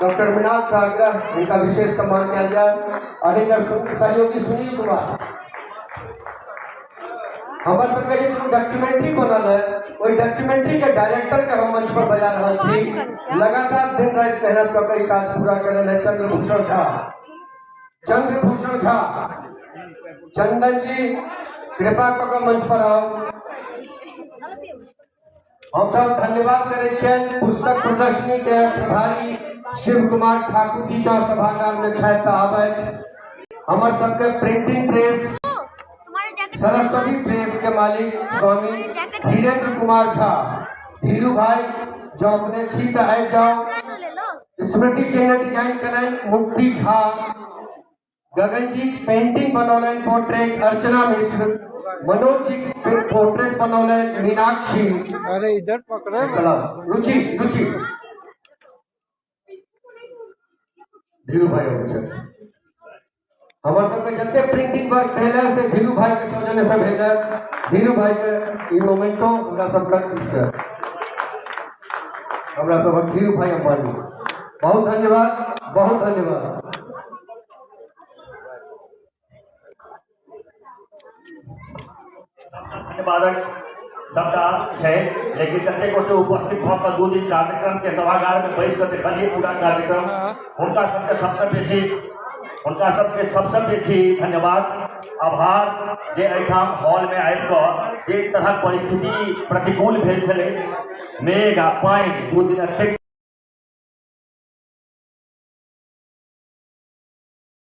डॉक्टर मृणाल से आग्रह इनका विशेष सम्मान किया जाए। और इनका सहयोगी सुनील कुमार, हमारे सबके जो डॉक्यूमेंट्री बनल है, वही डॉक्यूमेंट्री के डायरेक्टर के हम मंच पर बजा रहा छी। लगातार दिन राति मेहनत कऽ के काज पूरा करे हैं। चंद्रभूषण झा, चंदन जी कृपा कऽ के मंच पर आओ। हम सब धन्यवाद करे छियनि पुस्तक प्रदर्शनी के प्रभारी शिव कुमार ठाकुर जी का सभागार में छथि आबैत। हमर सबके प्रिंटिंग प्रेस सरस्वती प्रेस के मालिक स्वामी धीरेन्द्र कुमार झा, धीरू भाई जो अपने छी तो आबि जाओ। स्मृति चिन्ह डिजाइन करें मुक्ति झा, गगन जी पेंटिंग बनौलन पोर्ट्रेट अर्चना मिश्र, मनोज जी पोर्ट्रेट बनौलन मीनाक्षी। अरे इधर पकड़े रुचि धीरू भाई हमारे सबके जते प्रिंटिंग वर्क पहले से धीरू भाई के सौजन्य से भेल। धीरू भाई के ई मोमेंटो हमरा सबका हमरा सबक धीरू भाई अंबानी, बहुत धन्यवाद, बहुत धन्यवाद। धन्यवाद सबटा छै, लेकिन जतेक गोटे उपस्थित भऽ कऽ 2 दिन कार्यक्रम के सभागार में बैस कऽ देखलिए पूरा कार्यक्रम, हुनका सबके सबसे बेसी धन्यवाद आभार जे एहिठाम हॉल में आबि कऽ जे तरहक परिस्थिति प्रतिकूल भेल छलै, मेघ आ पानि 2 दिन एतेक